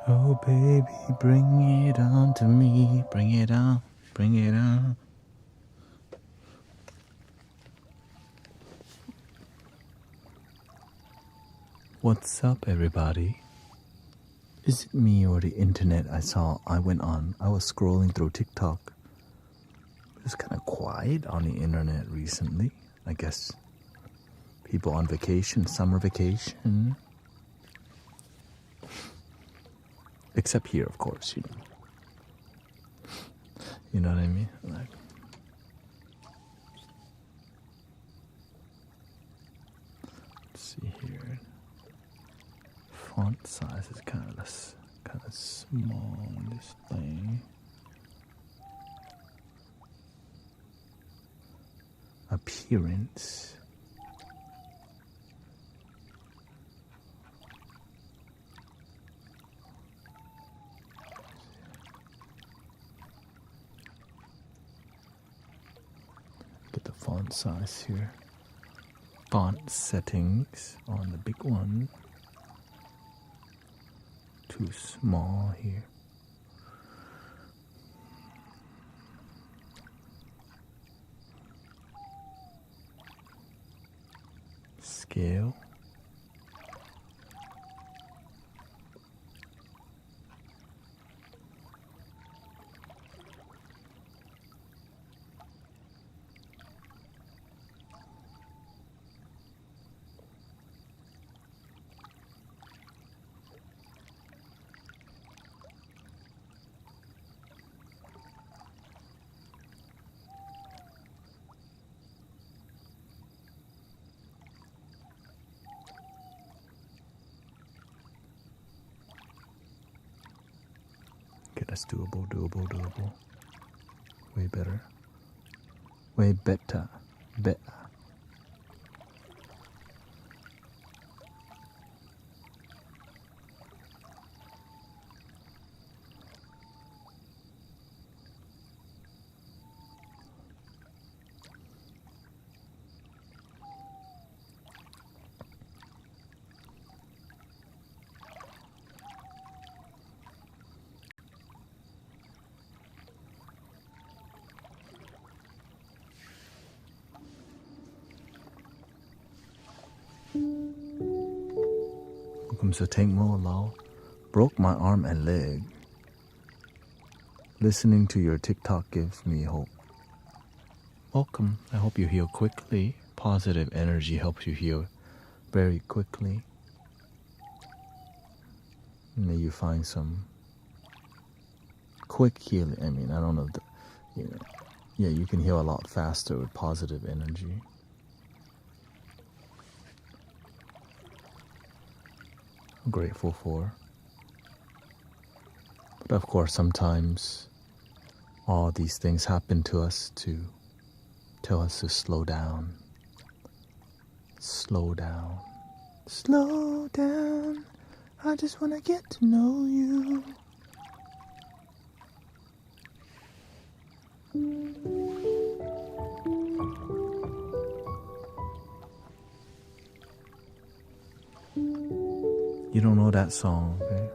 Oh baby, bring it on to me. Bring it on, bring it on. What's up, everybody? Is it me or the internet? I was scrolling through TikTok. It was kind of quiet on the internet recently. I guess people on vacation, summer vacation. Except here, of course, you know. You know what I mean? Like, let's see here. Font size is kind of small on this thing. Appearance. Get the font size here. Font settings on the big one. Too small here. Scale. Okay, that's doable. Way better. Way better. Welcome to Tank Mo Lao. Broke my arm and leg. Listening to your TikTok gives me hope. Welcome. I hope you heal quickly. Positive energy helps you heal very quickly. May you find some quick healing. I mean, I don't know, yeah, you can heal a lot faster with positive energy. I'm grateful for. But of course, sometimes all these things happen to us to tell us to slow down. Slow down. Slow down. I just want to get to know you. You don't know that song, okay?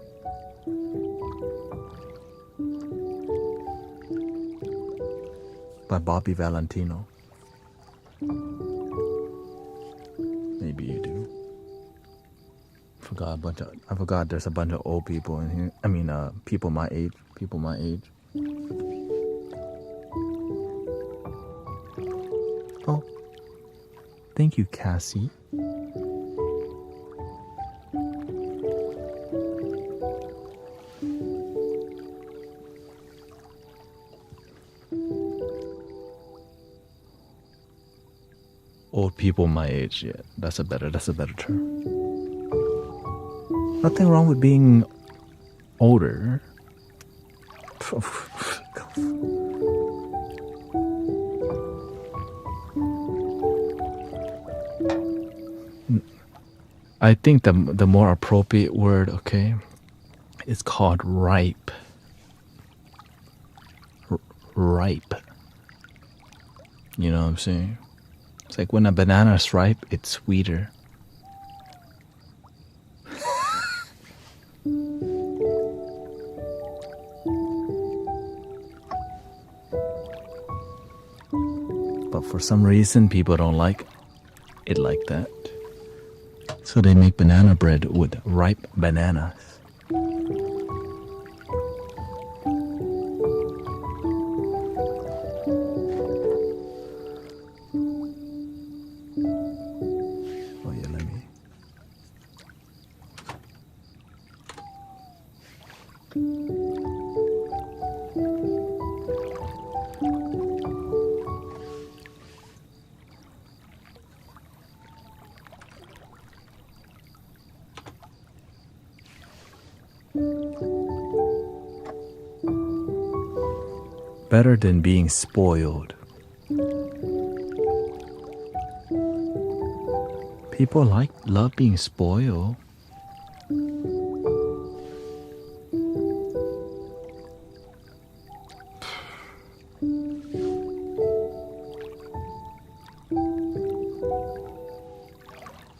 By Bobby Valentino. Maybe you do. I forgot there's a bunch of old people in here. I mean, people my age. Oh, thank you, Cassie. Old people my age, yeah, that's a better term. Nothing wrong with being older. I think the more appropriate word, okay, is called ripe. Ripe. You know what I'm saying? It's like when a banana's ripe, it's sweeter. But for some reason, people don't like it like that. So they make banana bread with ripe bananas. Oh yeah, let me. Better than being spoiled. People love being spoiled.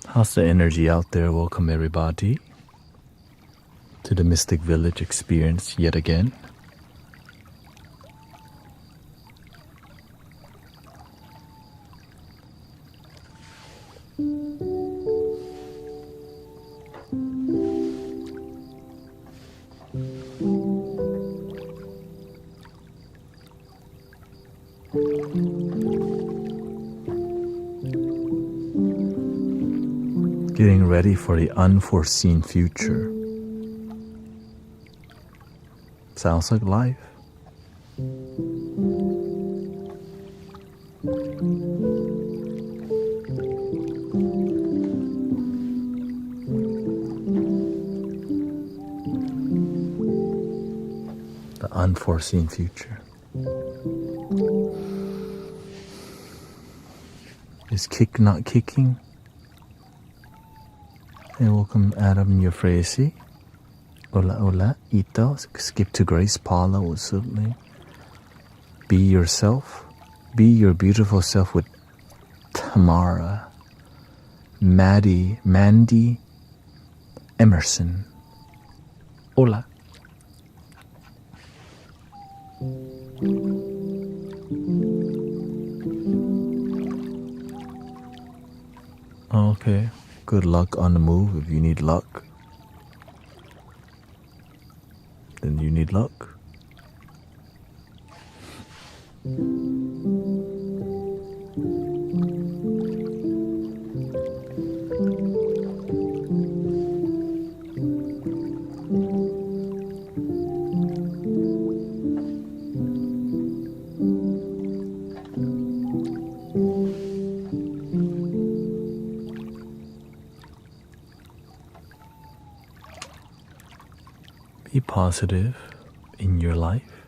How's the energy out there? Welcome everybody to the Mystic Village experience yet again. Getting ready for the unforeseen future. Sounds like life. The unforeseen future. Is kick not kicking? Hey, welcome Adam Euphrasia. Hola, hola. Ito. Skip to Grace. Paula, what's up, man? Be yourself. Be your beautiful self with Tamara. Mandy Emerson. Hola. Okay. Good luck on the move. If you need luck, then you need luck. Be positive in your life.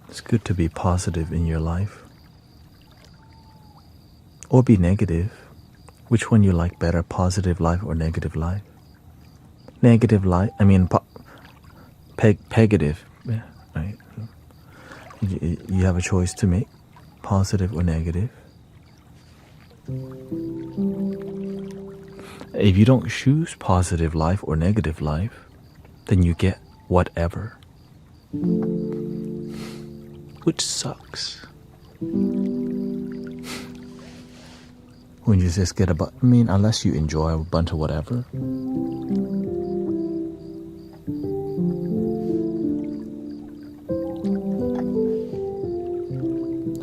It's good to be positive in your life. Or be negative. Which one you like better, positive life or negative life? Negative life, I mean, pegative. Yeah, right. You have a choice to make, positive or negative. If you don't choose positive life or negative life, then you get whatever, which sucks. When you just get unless you enjoy a bunch of whatever.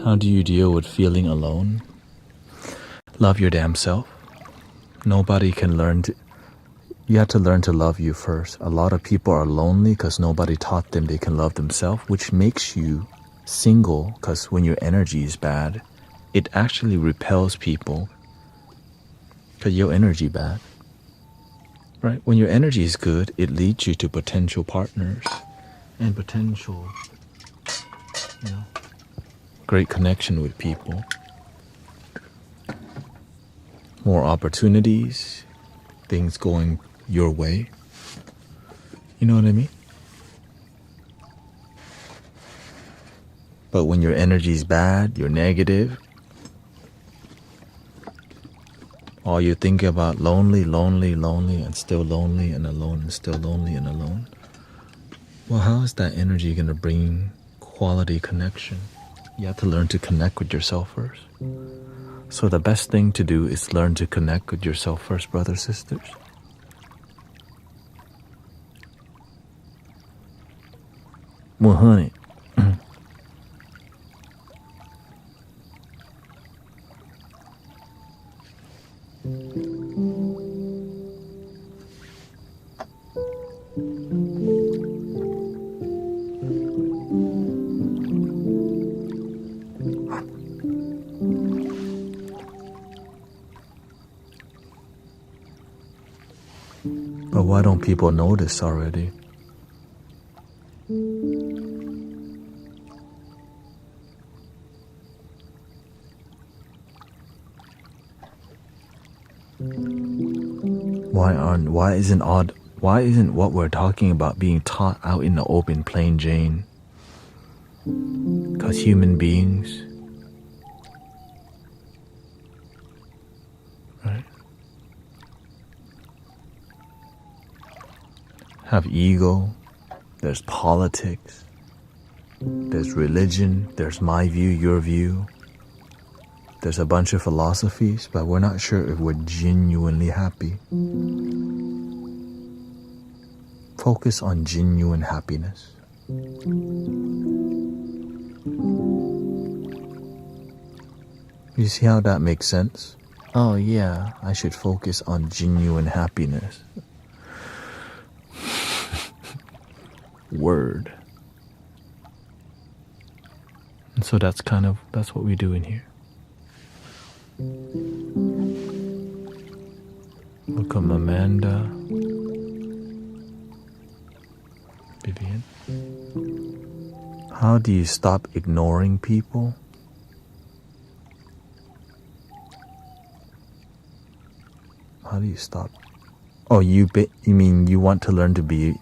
How do you deal with feeling alone? Love your damn self. Nobody can learn to... You have to learn to love you first. A lot of people are lonely because nobody taught them they can love themselves, which makes you single, because when your energy is bad, it actually repels people because your energy bad. Right? When your energy is good, it leads you to potential partners and potential, great connection with people. More opportunities, things going your way. You know what I mean? But when your energy is bad, you're negative, all you think about lonely, and still lonely and alone, and still lonely and alone. Well, how is that energy going to bring quality connection? You have to learn to connect with yourself first. So the best thing to do is learn to connect with yourself first, brothers, sisters. Well, honey. But why don't people notice already? Why isn't what we're talking about being taught out in the open, plain Jane? Because human beings, right, have ego, there's politics, there's religion, there's my view, your view. There's a bunch of philosophies, but we're not sure if we're genuinely happy. Focus on genuine happiness. You see how that makes sense? Oh yeah, I should focus on genuine happiness. Word. And so that's what we do in here. Welcome, Amanda. Vivian. How do you stop ignoring people? How do you stop? Oh, you mean you want to learn to be...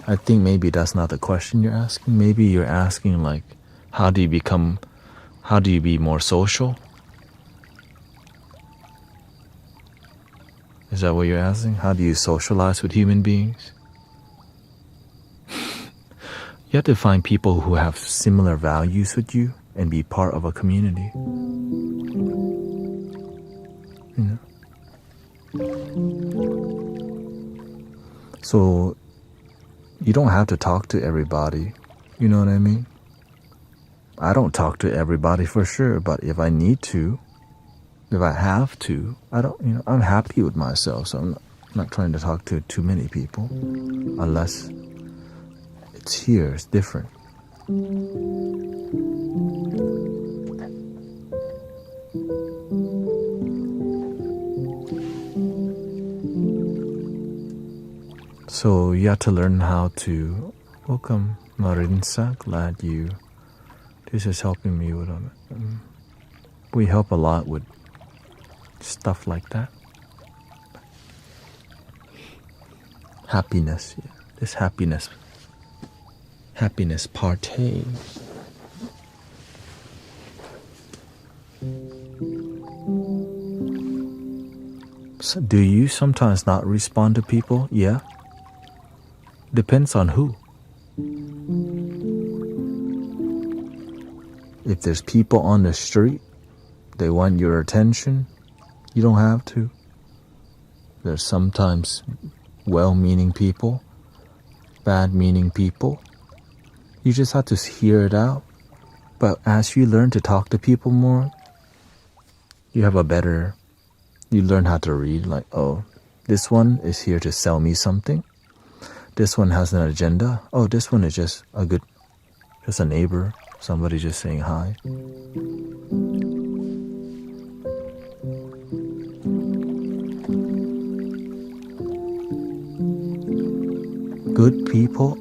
I think maybe that's not the question you're asking. Maybe you're asking like, how do you be more social? Is that what you're asking? How do you socialize with human beings? You have to find people who have similar values with you and be part of a community. You know? So you don't have to talk to everybody. You know what I mean? I don't talk to everybody for sure, but if I need to, if I have to, I'm happy with myself, so I'm not trying to talk to too many people unless it's here, it's different. So you have to learn how to... Welcome, Marinsa, glad this is helping me with we help a lot with stuff like that. Happiness, yeah. This happiness partay. So do you sometimes not respond to people? Yeah. Depends on who. If there's people on the street, they want your attention, you don't have to. There's sometimes well-meaning people, bad-meaning people. You just have to hear it out. But as you learn to talk to people more, you learn how to read, like, oh, this one is here to sell me something. This one has an agenda. Oh, this one is just a neighbor, somebody just saying hi. Good people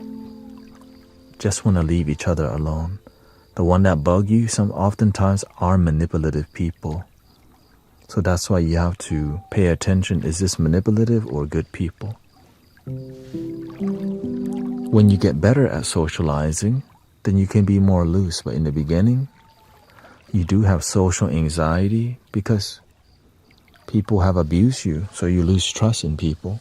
just want to leave each other alone. The one that bug you oftentimes are manipulative people. So that's why you have to pay attention. Is this manipulative or good people? When you get better at socializing, then you can be more loose. But in the beginning, you do have social anxiety because people have abused you. So you lose trust in people.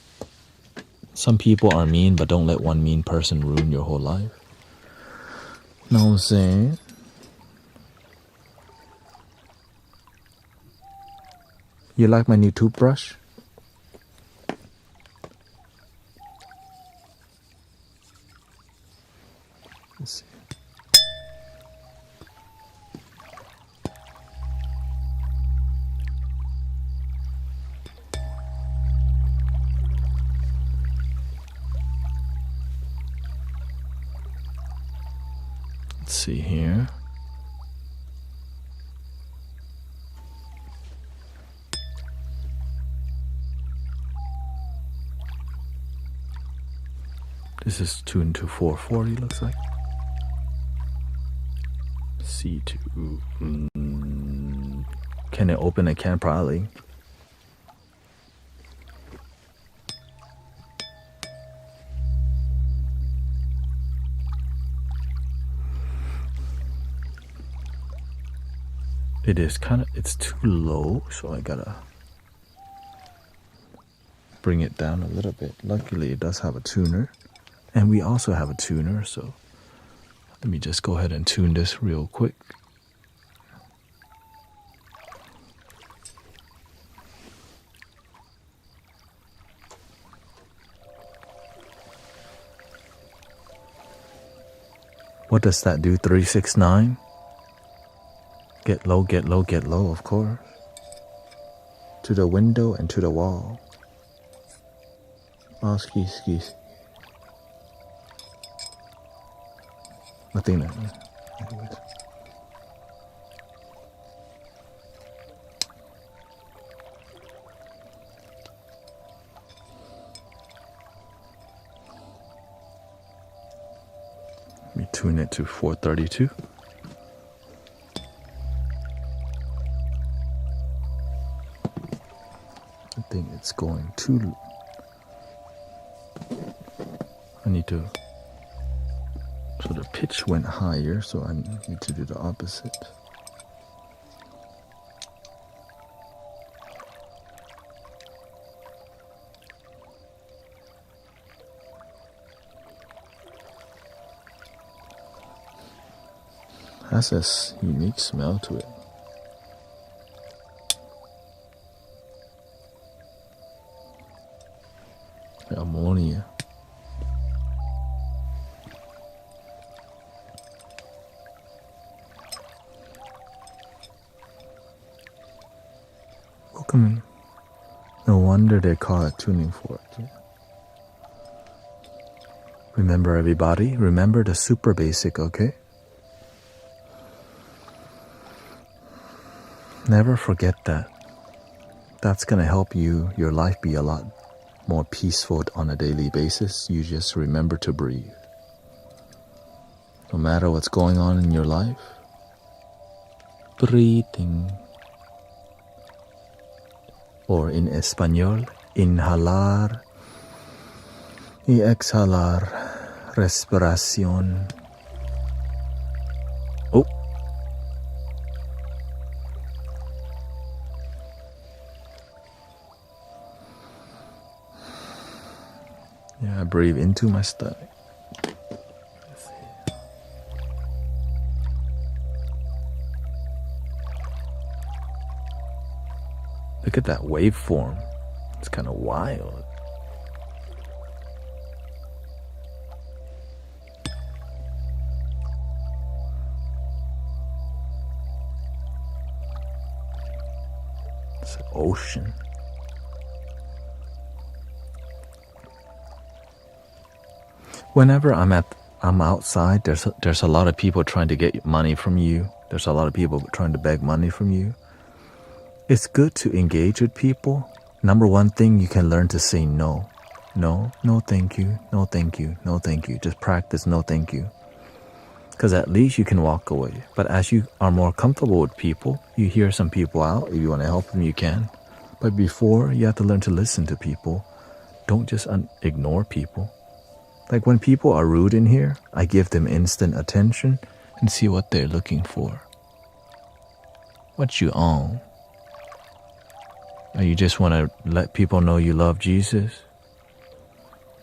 Some people are mean, but don't let one mean person ruin your whole life. Know what I'm saying? You like my new toothbrush? Let's see. Let's see here. This is tuned to 440, looks like. C2. Can it open? It can probably. It is it's too low, so I gotta bring it down a little bit. Luckily, it does have a tuner. And we also have a tuner, so let me just go ahead and tune this real quick. What does that do? 369? Get low, get low, get low, of course. To the window and to the wall. Oh, skis. Nothing there. Let me tune it to 432. I think it's going too. I need to. So the pitch went higher, so I need to do the opposite. Has this unique smell to it. The ammonia. Welcome. No wonder they call it tuning fork. Yeah. Remember, everybody, remember the super basic, okay? Never forget that. That's gonna help your life be a lot more peaceful on a daily basis. You just remember to breathe. No matter what's going on in your life, breathing. Or in español, inhalar y exhalar, respiración. Oh. Yeah, I breathe into my stomach. Look at that waveform. It's kind of wild. It's an ocean. Whenever I'm outside, there's a lot of people trying to get money from you. There's a lot of people trying to beg money from you. It's good to engage with people. Number one thing, you can learn to say no. No, no thank you, no thank you, no thank you. Just practice no thank you. Because at least you can walk away. But as you are more comfortable with people, you hear some people out. If you want to help them, you can. But before, you have to learn to listen to people. Don't just ignore people. Like when people are rude in here, I give them instant attention and see what they're looking for. What you on? Or you just want to let people know you love Jesus?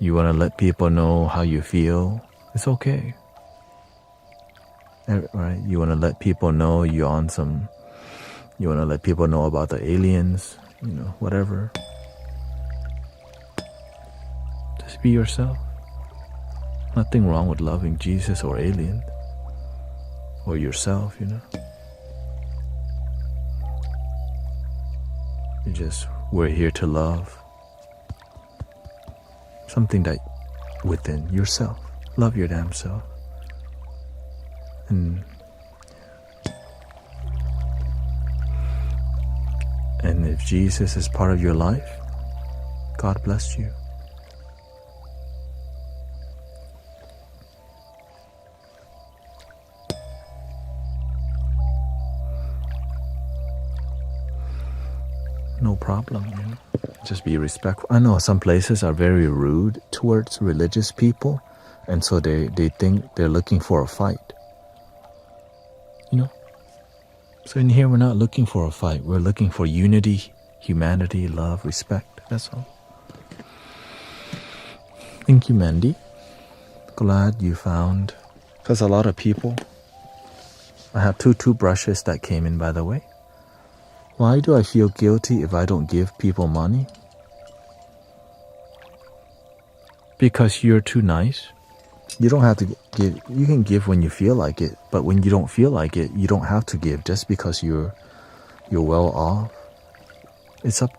You want to let people know how you feel. It's okay. Right? You want to let people know you're on some. You want to let people know about the aliens. Whatever. Just be yourself. Nothing wrong with loving Jesus or aliens. Or yourself, We're here to love. Something that within yourself. Love your damn self. And if Jesus is part of your life, God bless you. No problem, Just be respectful. I know some places are very rude towards religious people, and so they think they're looking for a fight. So in here we're not looking for a fight. We're looking for unity, humanity, love, respect. That's all. Thank you, Mandy. Glad you found. Because a lot of people. I have 2 toothbrushes that came in, by the way. Why do I feel guilty if I don't give people money? Because you're too nice. You don't have to give. You can give when you feel like it, but when you don't feel like it, you don't have to give just because you're well off. It's up,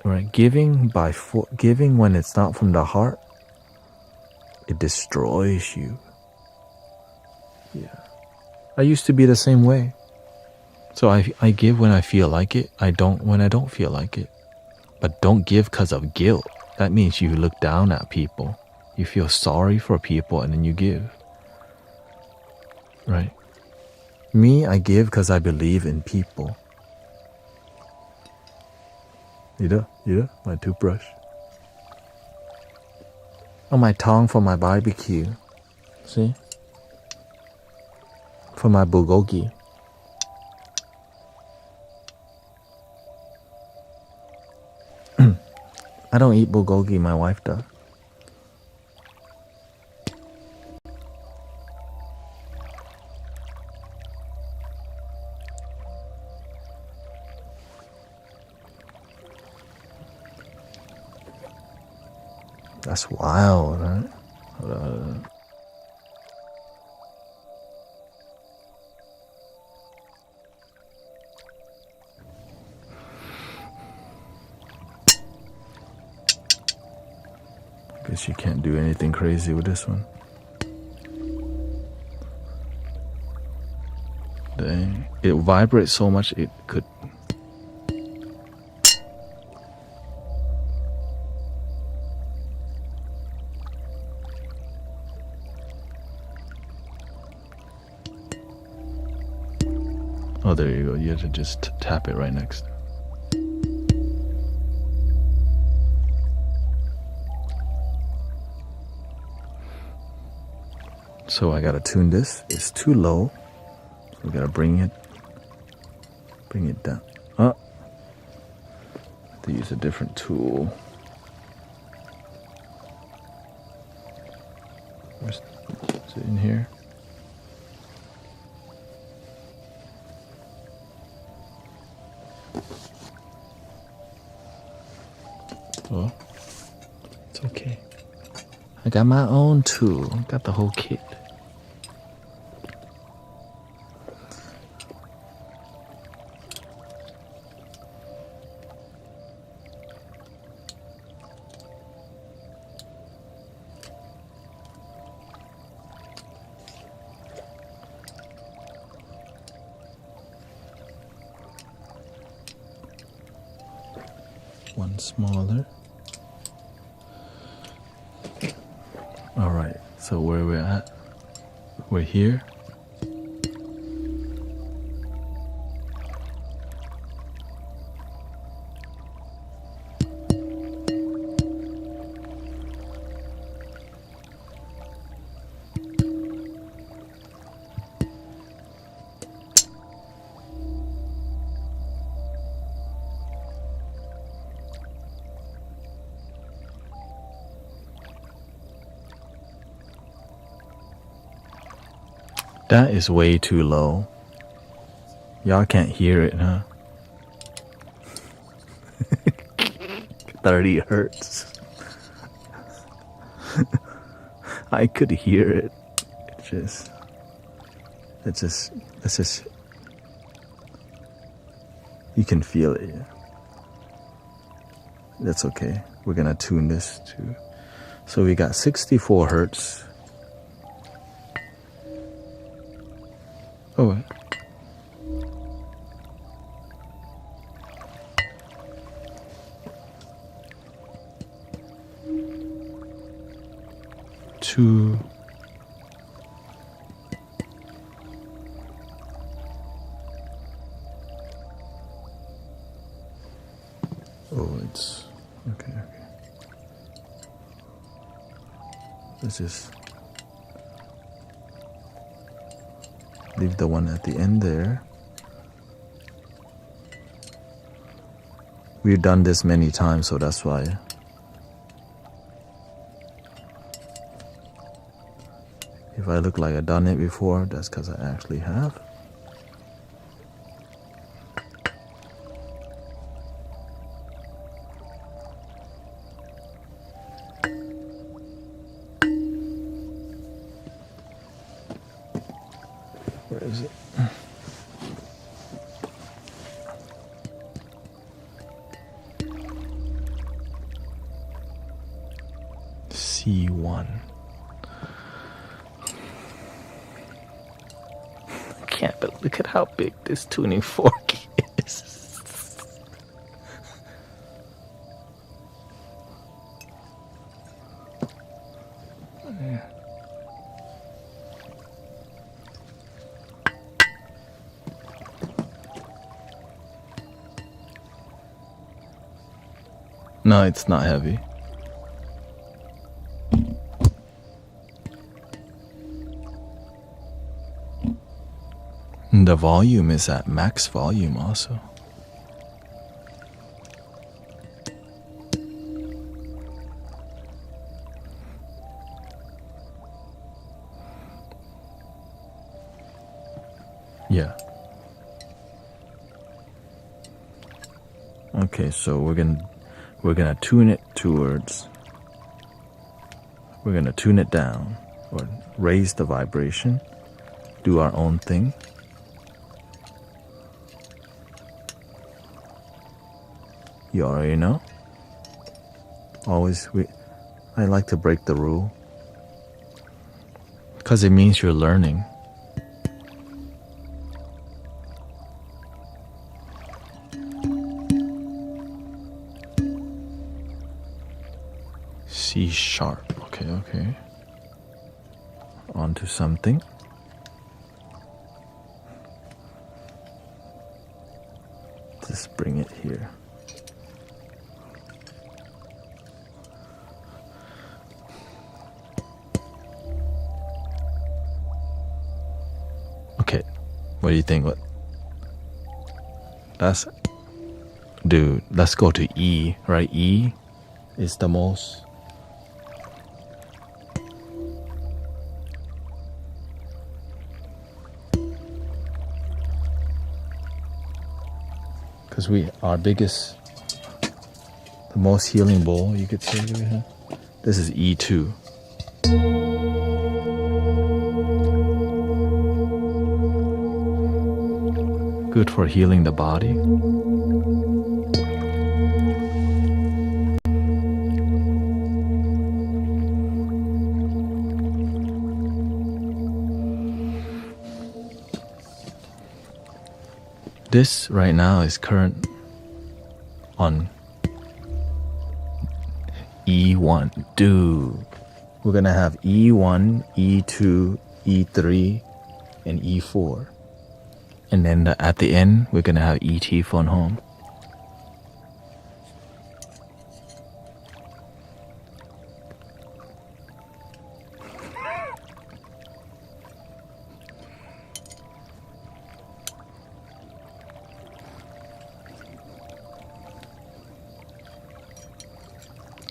right? Giving when it's not from the heart, it destroys you. Yeah, I used to be the same way. So I give when I feel like it. I don't when I don't feel like it. But don't give because of guilt. That means you look down at people. You feel sorry for people and then you give. Right? Me, I give because I believe in people. My toothbrush. Oh, my tongue for my barbecue. See? For my bulgogi. I don't eat bulgogi, my wife does. That's wild, right? Hold on. Guess you can't do anything crazy with this one. Dang. It vibrates so much it could. Oh, there you go. You have to just tap it right next. So I gotta tune this. It's too low. So we gotta bring it down. Oh, I have to use a different tool. Is it in here? Oh, it's okay. I got my own tool. Got the whole kit. One smaller. All right, so where we're at, we're here. That is way too low. Y'all can't hear it, huh? 30 hertz. I could hear it. It's just, you can feel it. Yeah. That's okay. We're gonna tune this to, so we got 64 hertz. Oh, two. Oh, it's okay. Let's just leave the one at the end there. We've done this many times, so that's why. If I look like I've done it before, that's because I actually have. Where is it? C1. Can't, but look at how big this tuning fork is. No, it's not heavy. The volume is at max volume also. Yeah. Okay, so we're gonna tune it towards, we're gonna tune it down or raise the vibration, do our own thing. You already know. I like to break the rule because it means you're learning. C sharp. Okay. Onto something. Just bring it here. Okay, what do you think? Dude, let's go to E, right? E is the most. Because the most healing bowl, you could say, we have. This is E2. Good for healing the body. This right now is current on E1. Dude, we're gonna have E1, E2, E3, and E4. And then at the end, we're gonna have ET phone home.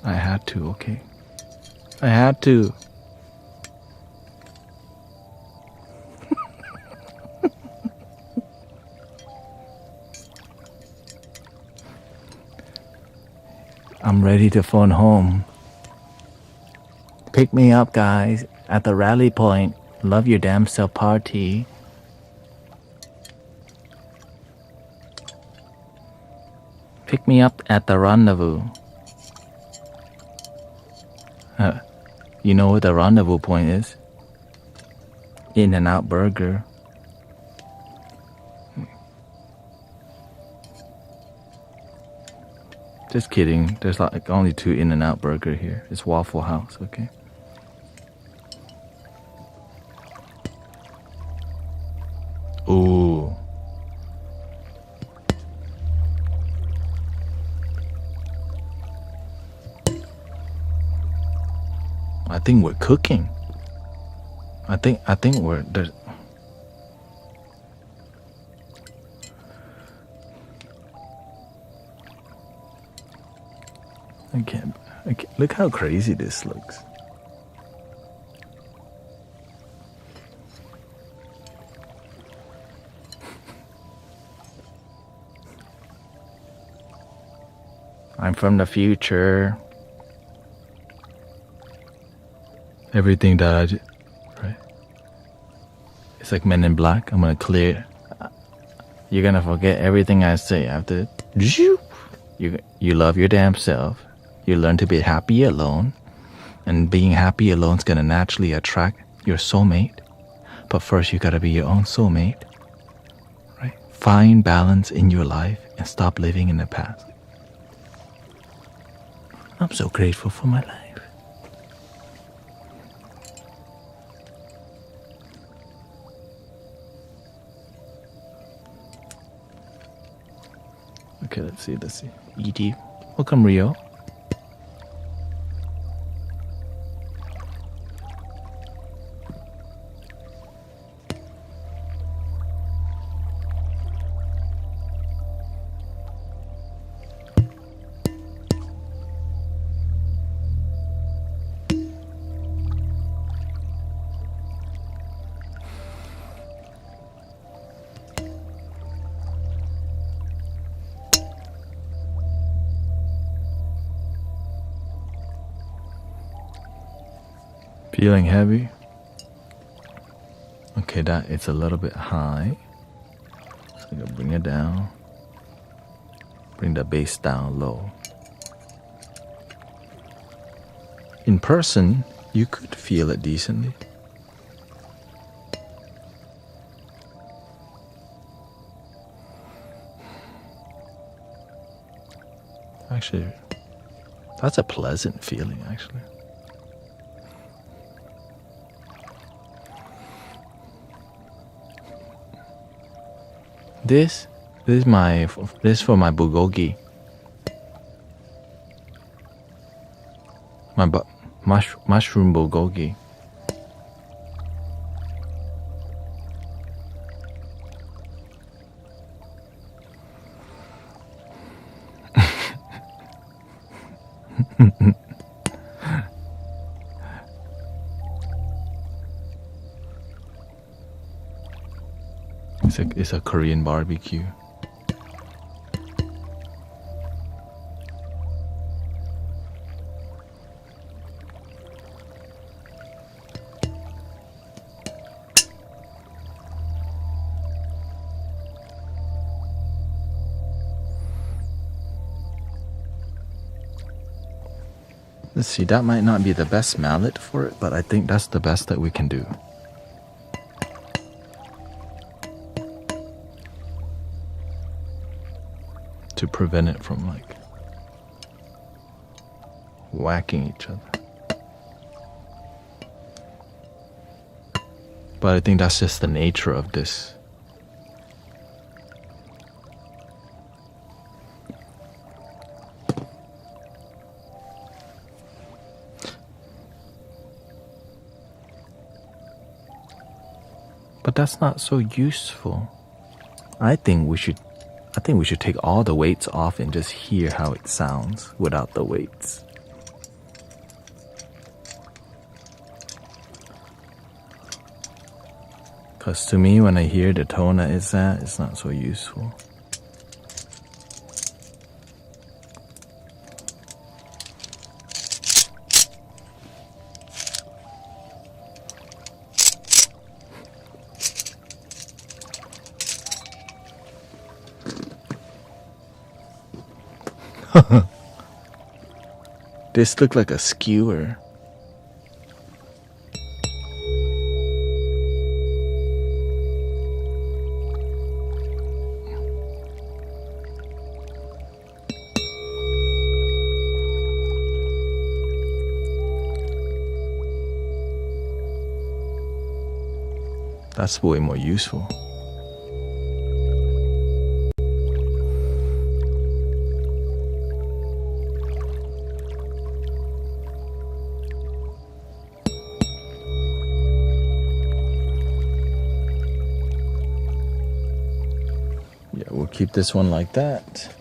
I had to, okay? I had to. I'm ready to phone home. Pick me up, guys, at the rally point. Love your damn self party. Pick me up at the rendezvous. You know what the rendezvous point is? In-N-Out Burger. Just kidding. There's like only 2 In-N-Out Burger here. It's Waffle House, okay? Ooh. I think we're cooking. I think we're there's. I can't. Look how crazy this looks. I'm from the future. Everything that I do, right? It's like Men in Black. I'm gonna clear. You're gonna forget everything I say after. You love your damn self. You learn to be happy alone, and being happy alone is gonna naturally attract your soulmate. But first, you gotta be your own soulmate, right? Find balance in your life and stop living in the past. I'm so grateful for my life. Okay, let's see. E.T. Welcome, Rio. Feeling heavy? Okay, that it's a little bit high. So I'm gonna bring it down. Bring the bass down low. In person, you could feel it decently. Actually, that's a pleasant feeling, actually. This is for my bulgogi. My mushroom bulgogi. It's a Korean barbecue. Let's see, that might not be the best mallet for it, but I think that's the best that we can do. To prevent it from like whacking each other. But I think that's just the nature of this. But that's not so useful. I think we should take all the weights off and just hear how it sounds without the weights. Because to me, when I hear the tone that it's at, it's not so useful. This looked like a skewer. That's way more useful. Yeah, we'll keep this one like that.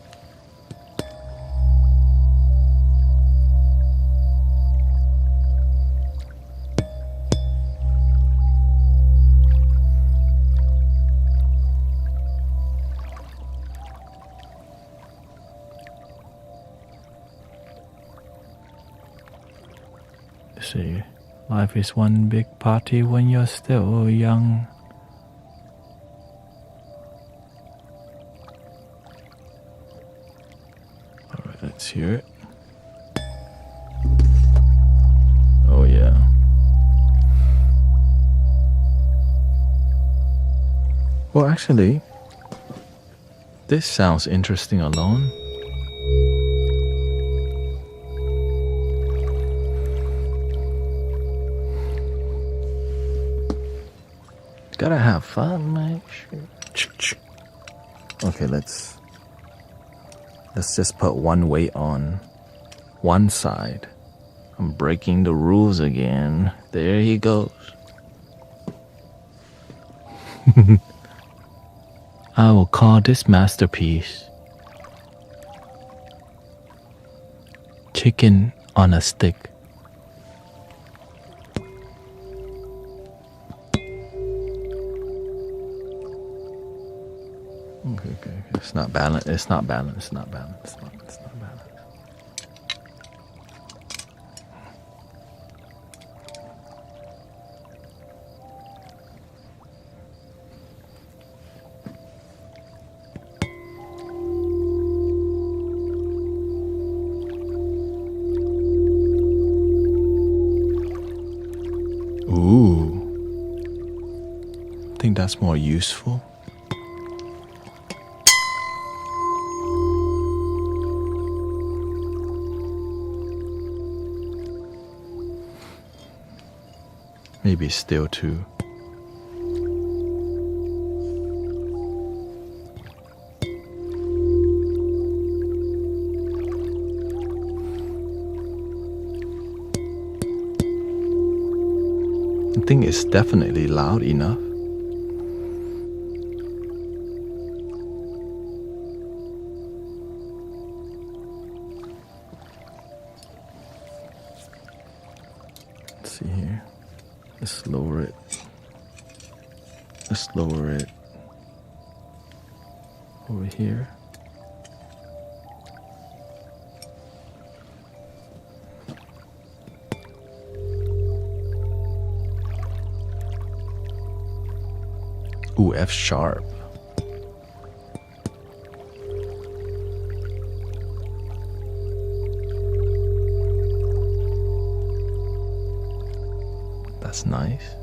See, life is one big party when you're still young. Alright, let's hear it. Oh yeah. Well, actually, this sounds interesting alone. Gotta have fun, man. Okay, let's just put one weight on one side. I'm breaking the rules again. There he goes. I will call this masterpiece Chicken on a Stick. Okay. It's not balanced. It's not balanced. It's not balanced. It's not balanced. Ooh. I think that's more useful. Maybe still too. I think it's definitely loud enough. Let's see here. Let's lower it. Let's lower it over here. Ooh, F sharp. That's nice.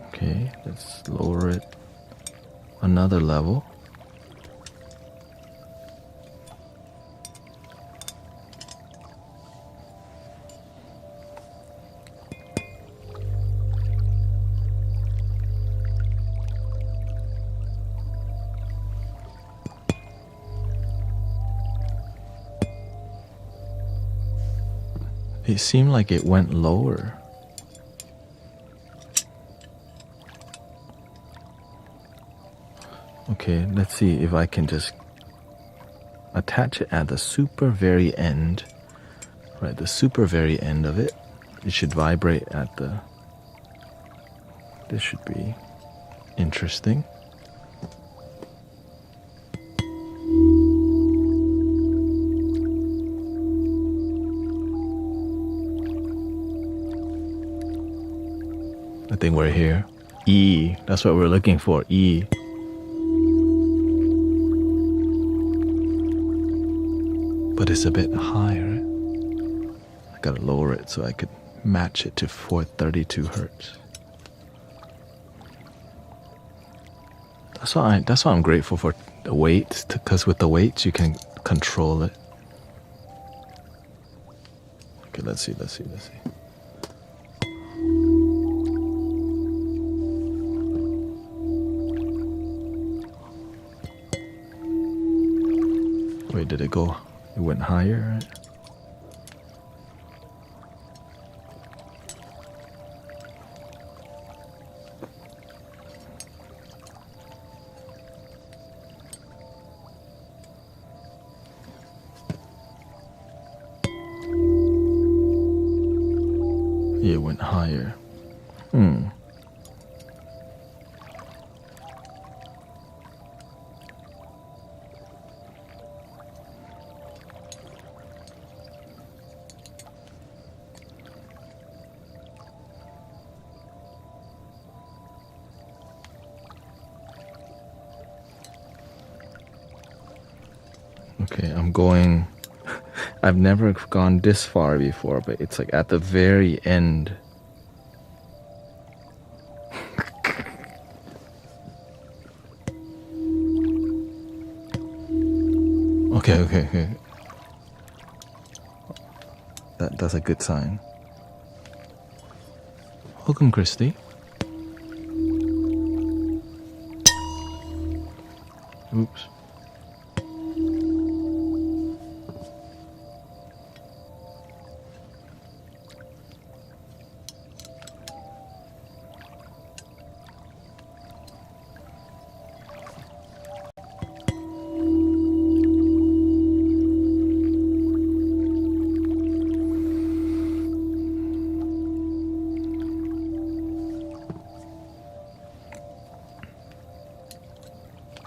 Okay, let's lower it another level. It seemed like it went lower. Okay, let's see if I can just attach it at the super very end. Right, the super very end of it. It should vibrate at the... This should be interesting. think we're here. E, that's what we're looking for, E. But it's a bit higher. I gotta lower it so I could match it to 432 hertz. That's why I'm grateful for the weights, because with the weights you can control it. Okay, let's see. Wait, did it go? It went higher, right? Yeah, it went higher. Okay, I'm going. I've never gone this far before, but it's like at the very end. Okay. That's a good sign. Welcome, Christy. Oops.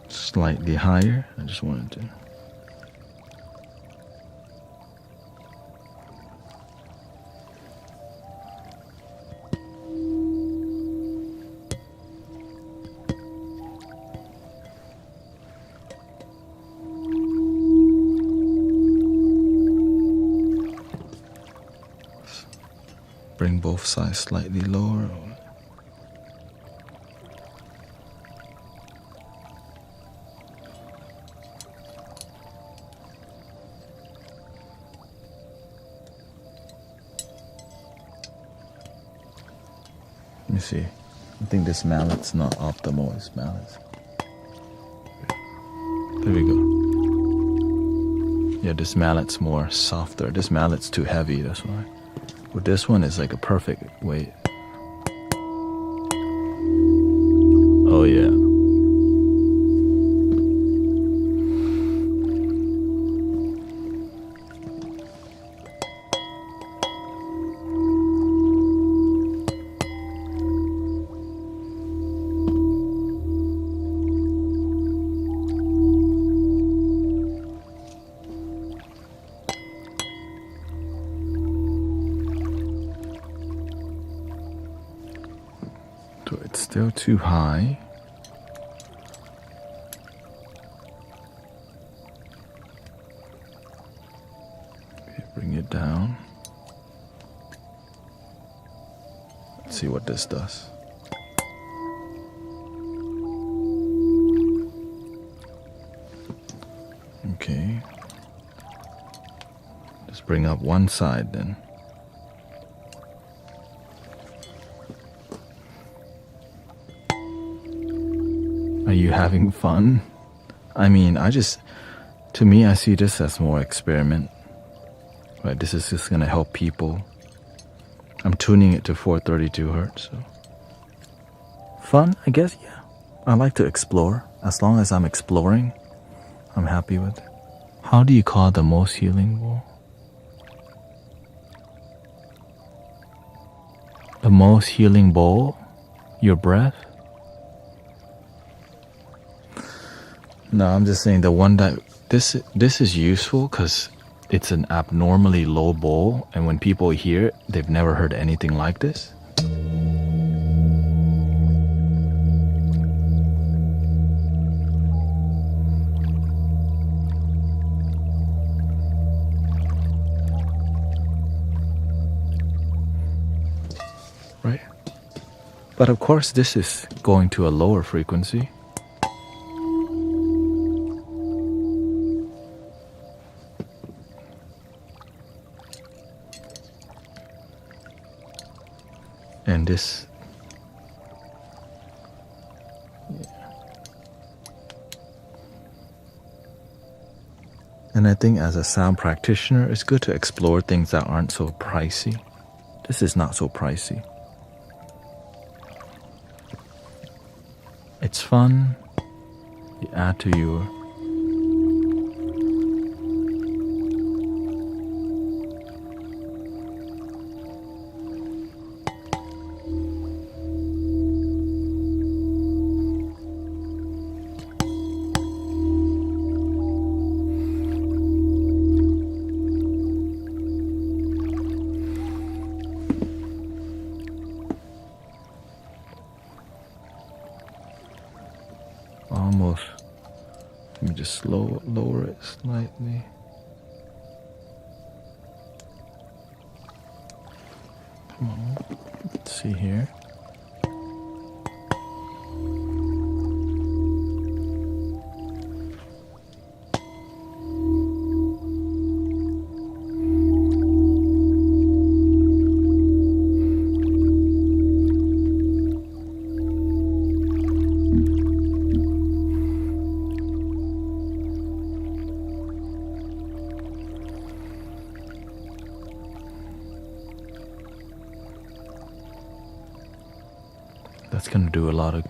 Slightly higher. I just wanted to. Bring both sides slightly lower. Let me see. I think this mallet's not optimal. This mallet's. There we go. Yeah, this mallet's more softer. This mallet's too heavy, that's why. But this one is like a perfect weight. Oh yeah. So it's still too high. Okay, bring it down. Let's see what this does. Okay. Just bring up one side then. Are you having fun? I mean, to me, I see this as more experiment. Right, this is just gonna help people. I'm tuning it to 432 hertz. So. Fun, I guess, yeah. I like to explore. As long as I'm exploring, I'm happy with it. How do you call the most healing bowl? The most healing bowl? Your breath? No, I'm just saying the one that this is useful because it's an abnormally low bowl, and when people hear it, they've never heard anything like this. But of course, this is going to a lower frequency. And this, yeah. And I think as a sound practitioner, it's good to explore things that aren't so pricey. This is not so pricey. It's fun. You add to your almost. Let me just lower it slightly. Come on. Let's see here. That's going to do a lot of...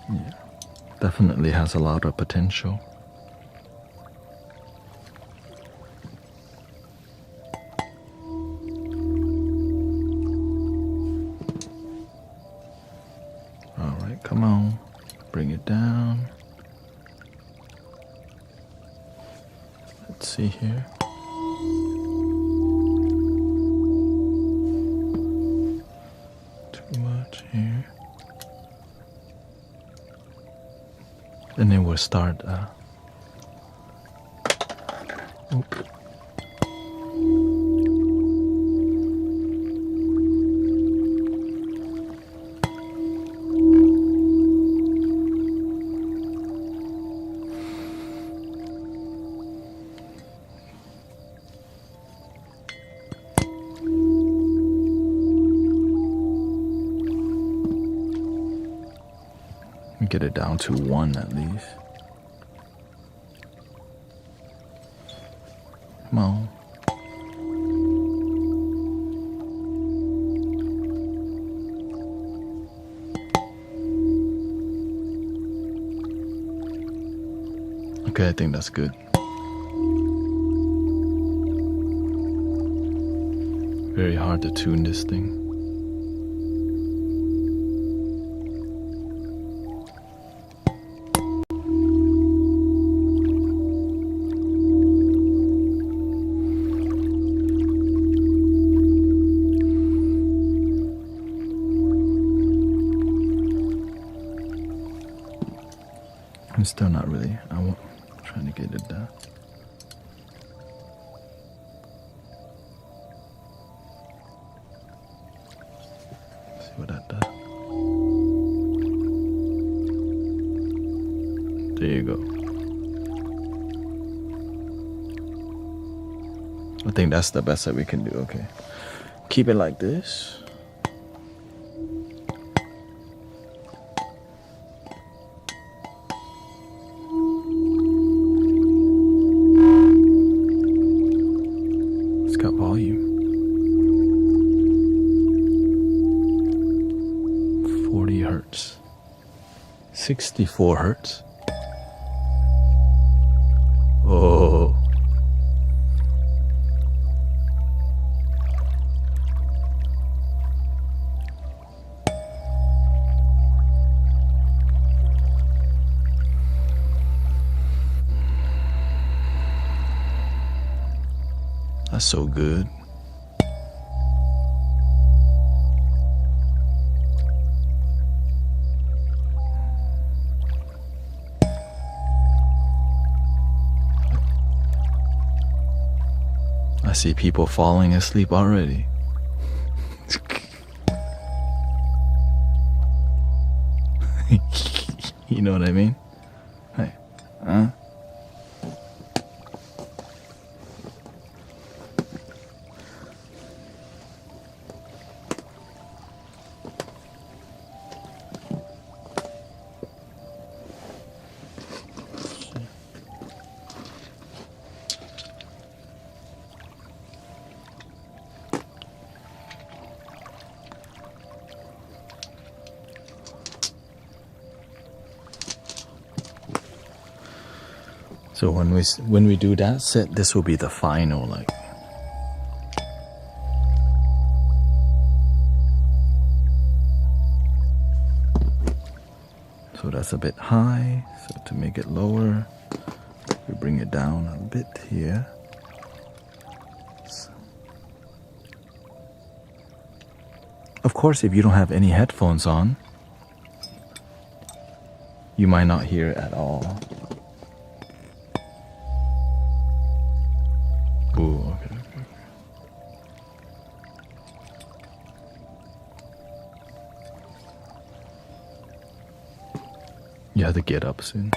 Yeah, definitely has a lot of potential. All right, come on, bring it down. Let's see here. Too much here. And then we'll start. Get it down to 1 at least. Come on. Okay, I think that's good. Very hard to tune this thing. I'm still not really. I'm trying to get it down. See what that does. There you go. I think that's the best that we can do. Okay. Keep it like this. Got volume. 40 hertz. 64 hertz. Oh. That's so good. I see people falling asleep already. You know what I mean? Hey, huh? So when we do that set, this will be the final, like. So that's a bit high. So to make it lower, we bring it down a bit here. So. Of course, if you don't have any headphones on, you might not hear it at all. Ooh, okay. You have to get up soon.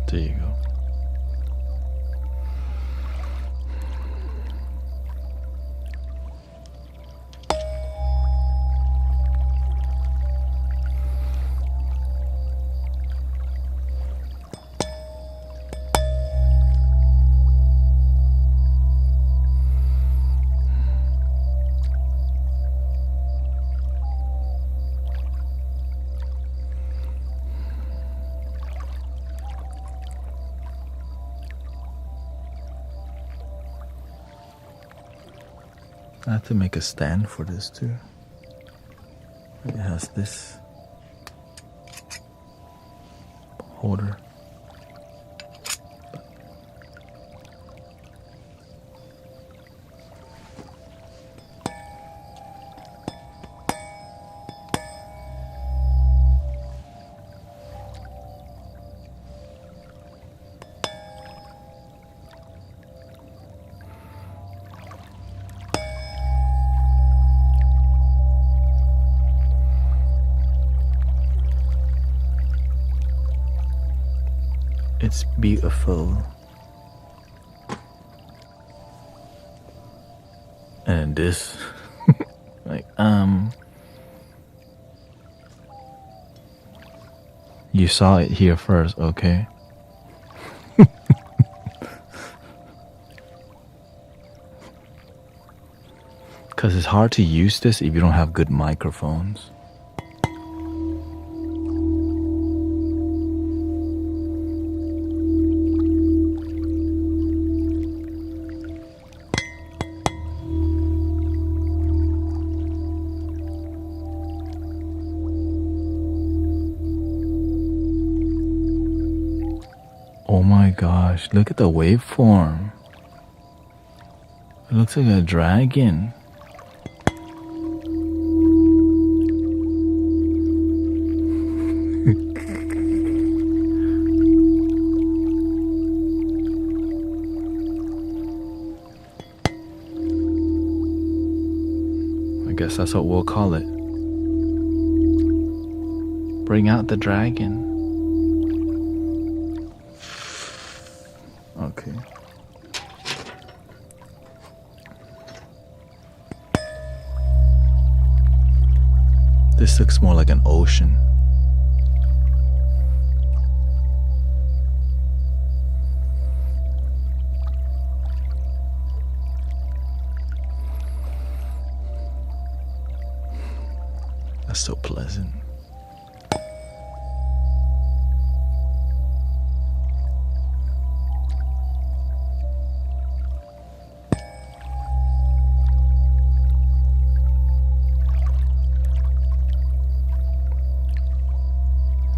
There you go. I have to make a stand for this too. It has this holder. It's beautiful. And this, like, you saw it here first, okay? Because it's hard to use this if you don't have good microphones. Oh my gosh, look at the waveform. It looks like a dragon. I guess that's what we'll call it. Bring out the dragon. Okay. This looks more like an ocean. That's so pleasant.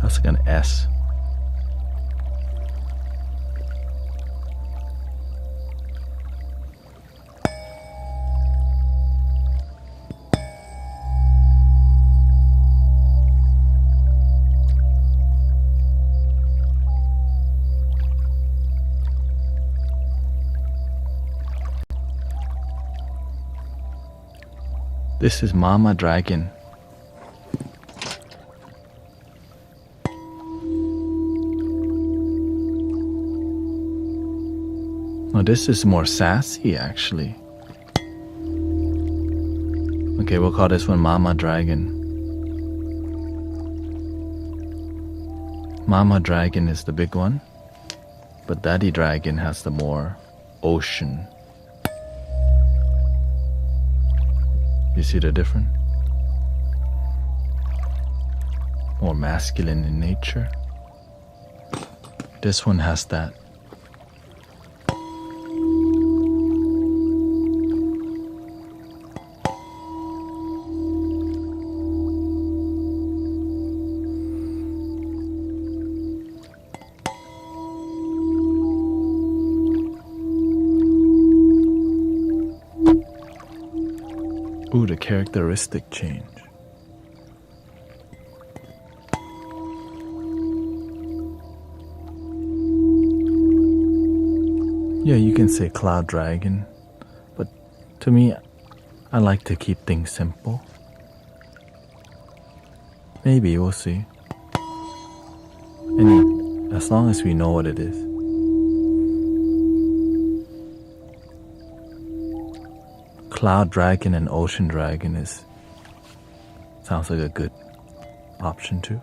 That's like an S. This is Mama Dragon. Oh, this is more sassy actually. Okay, we'll call this one Mama Dragon. Mama Dragon is the big one, but Daddy Dragon has the more ocean. You see the difference? More masculine in nature. This one has that the characteristic change. Yeah, you can say Cloud Dragon, but to me, I like to keep things simple. Maybe, we'll see. As long as we know what it is. Cloud Dragon and Ocean Dragon sounds like a good option too.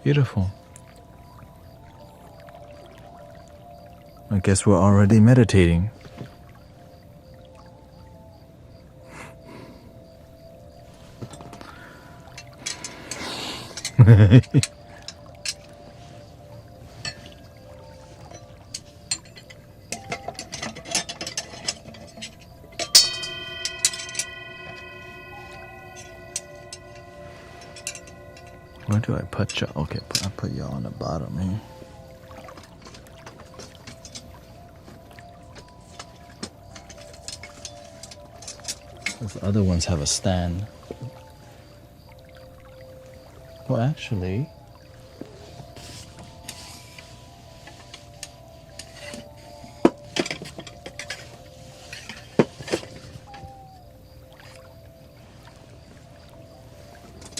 Beautiful. I guess we're already meditating. Where do I put y'all? Okay, I put y'all on the bottom here. Those other ones have a stand. Well, actually,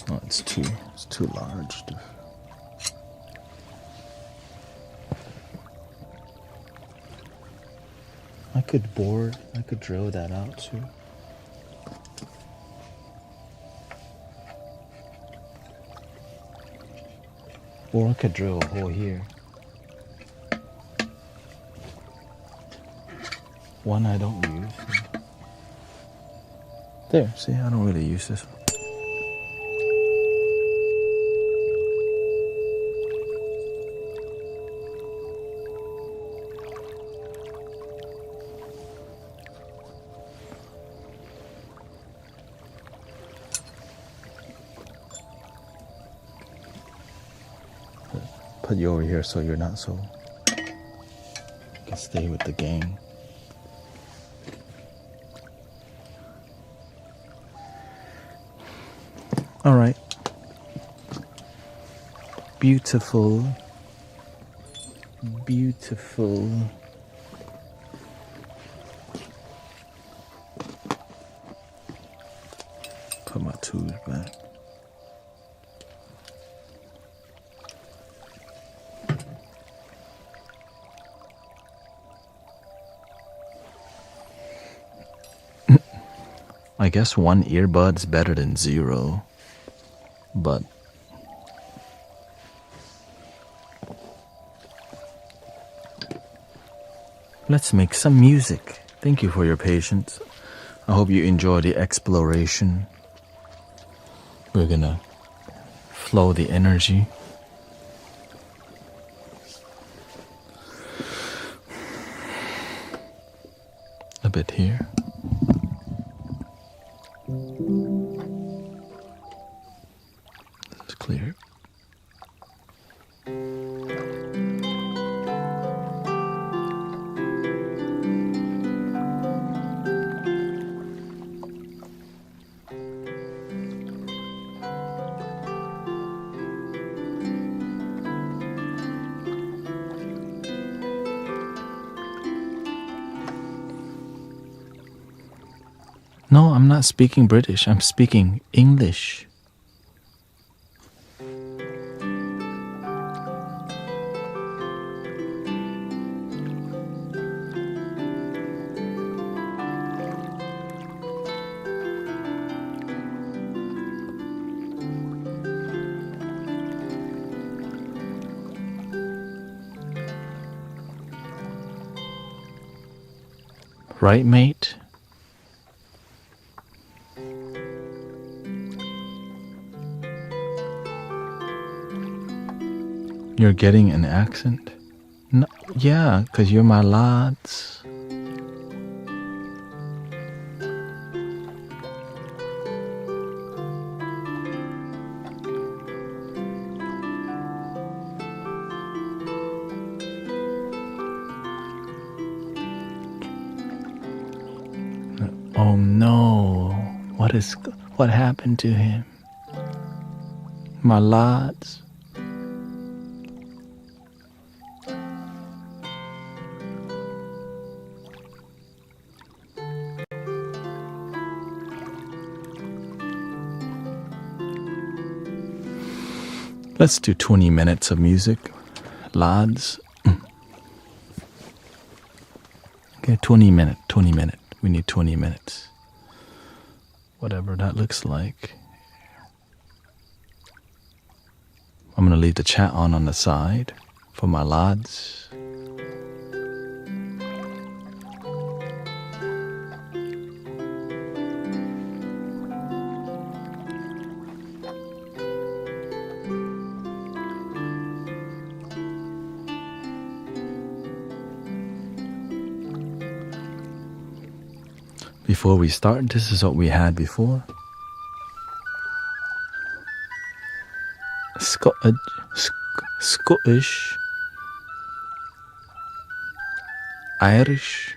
oh, it's too large. I could drill that out too. Or I could drill a hole here. One I don't use. There, see, I don't really use this one. Put you over here so you're not so... You can stay with the gang. All right. Beautiful. Beautiful. Put my tools back. I guess one earbud's better than zero, but let's make some music. Thank you for your patience. I hope you enjoy the exploration. We're gonna flow the energy. A bit here. clear. No, I'm not speaking British. I'm speaking English. Right, mate? You're getting an accent? No, yeah, 'cause you're my lads. Oh no, what happened to him? My lads. Let's do 20 minutes of music, lads. Okay, 20 minute. We need 20 minutes. Whatever that looks like. I'm gonna leave the chat on the side for my lads. Before we start, this is what we had before. Scottish, Irish,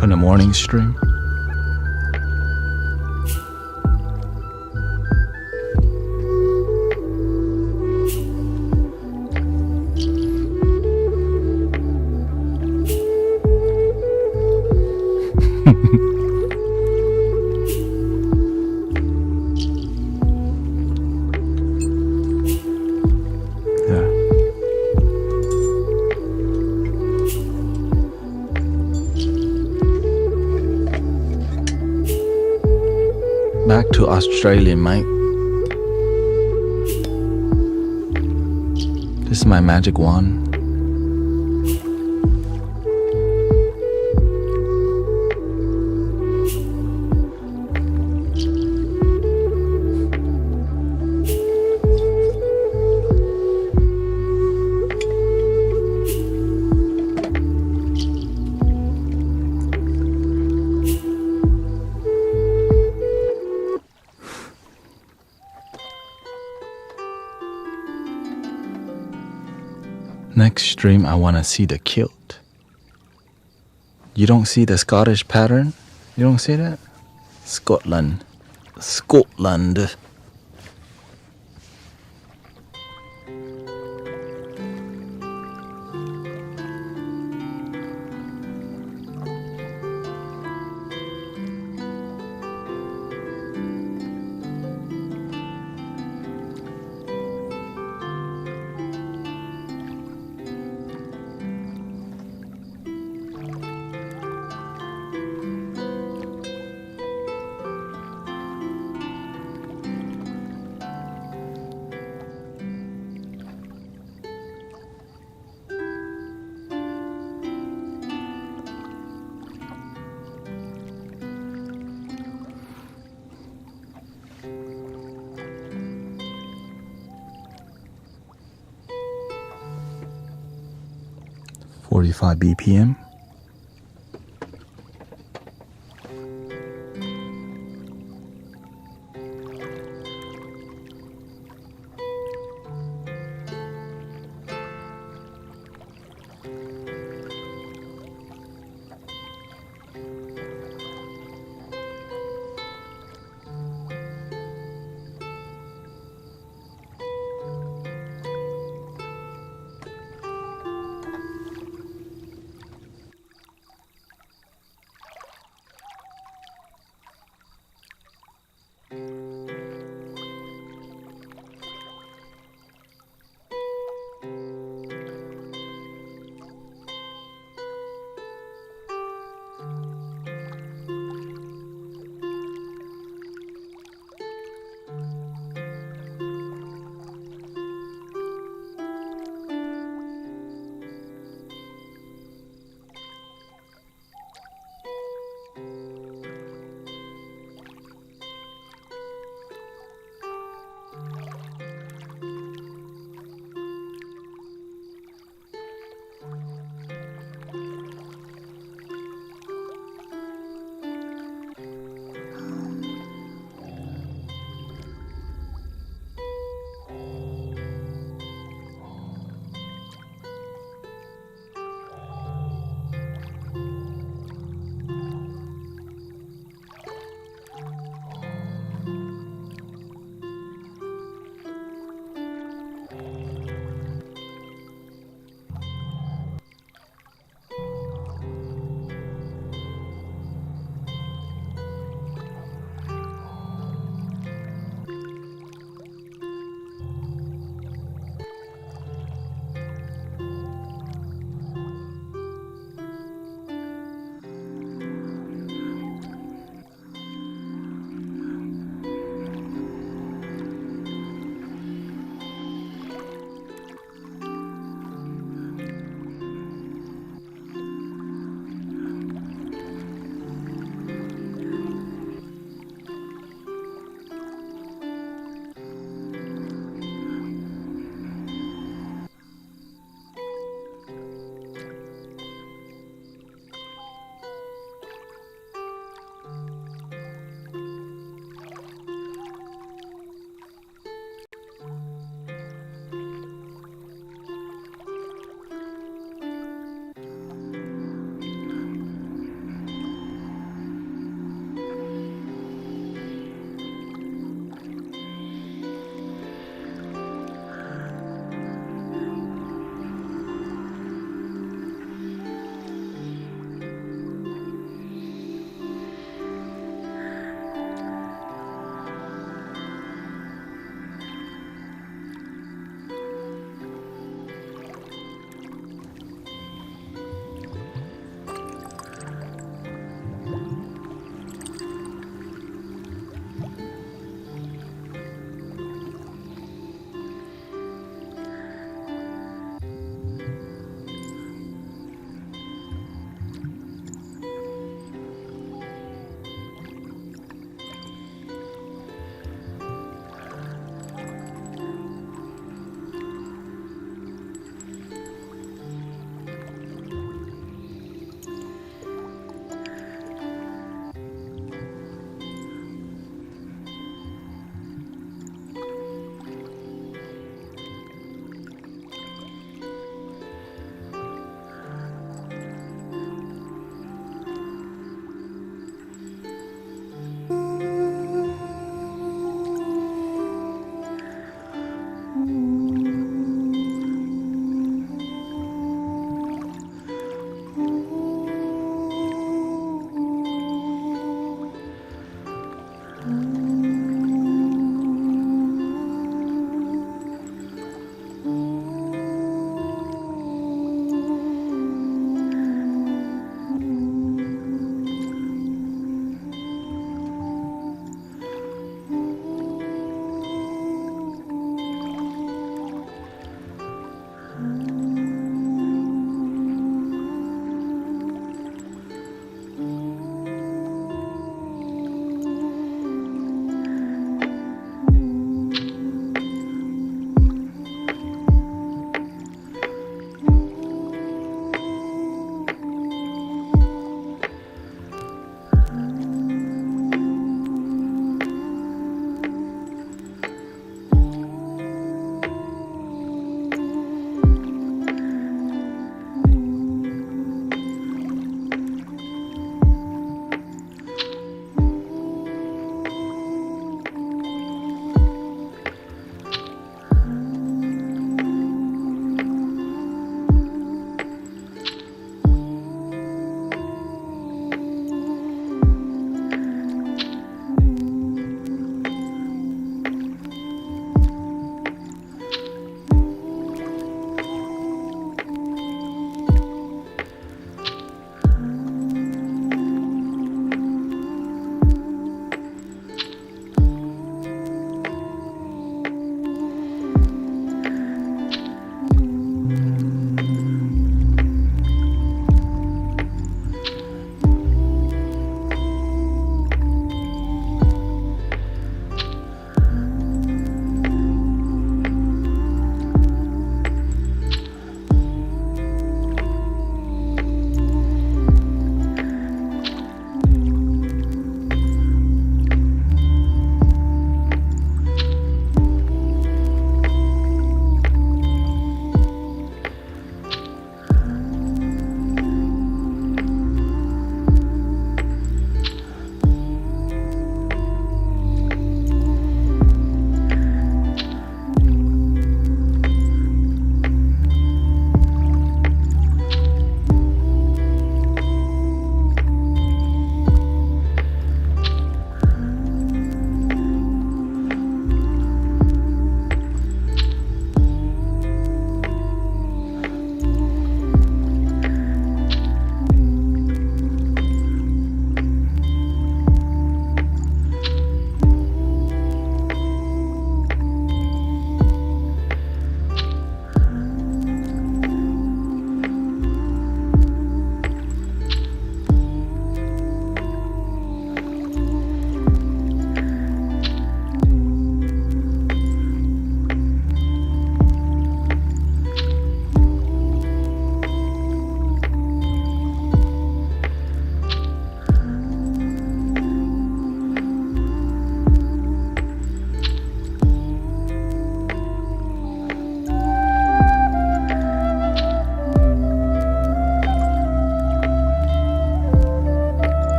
from the morning stream. Back to Australia, mate. This is my magic wand. Next stream, I want to see the kilt. You don't see the Scottish pattern? You don't see that? Scotland. 45 BPM.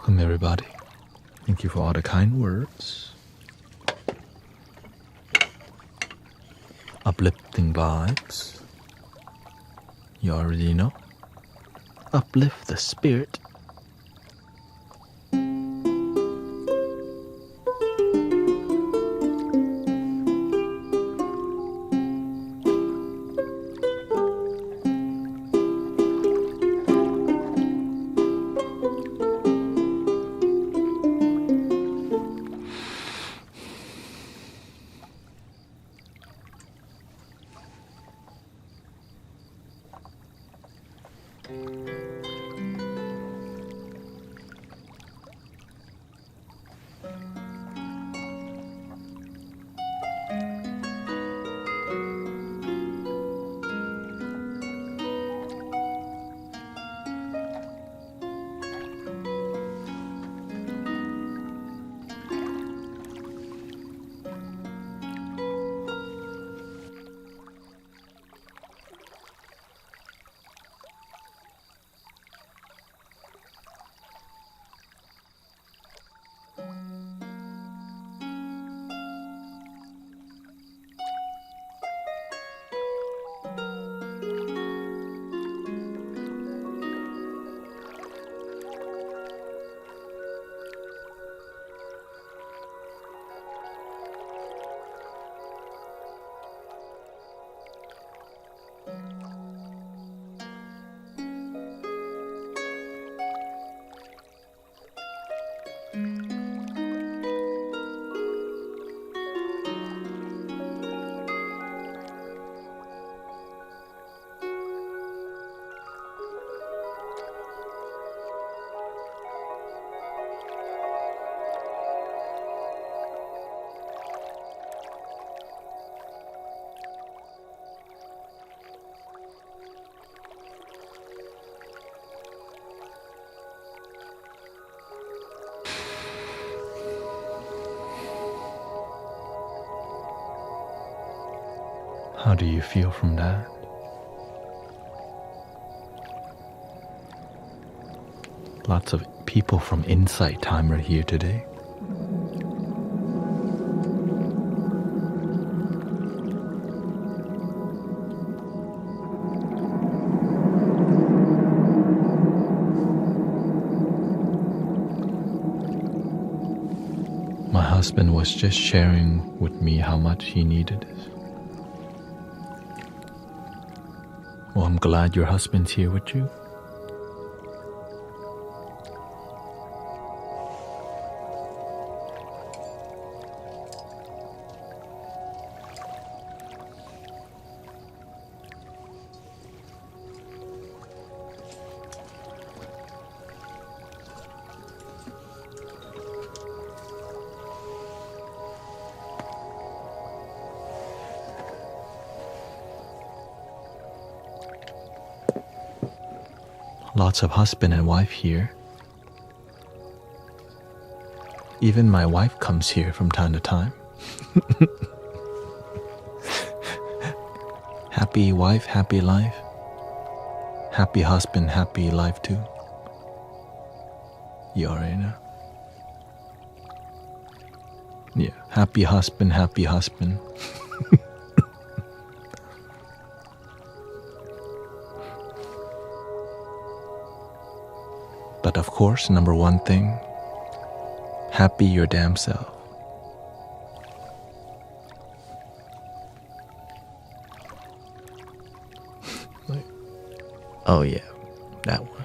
Welcome, everybody. Thank you for all the kind words. Uplifting vibes. You already know. Uplift the spirit. How do you feel from that? Lots of people from Insight Time are here today. My husband was just sharing with me how much he needed it. Well, I'm glad your husband's here with you. Lots of husband and wife here. Even my wife comes here from time to time. Happy wife, happy life. Happy husband, happy life too. You already know. Yeah, happy husband, happy husband. But of course, number one thing, happy your damn self. Oh yeah, that one.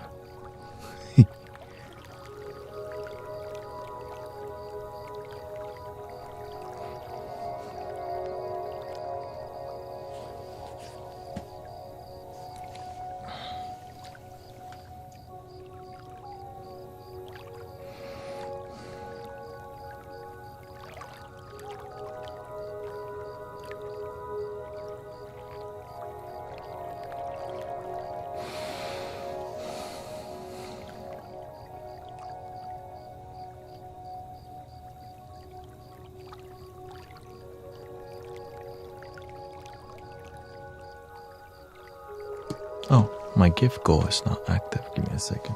Oh, my gift goal is not active. Give me a second.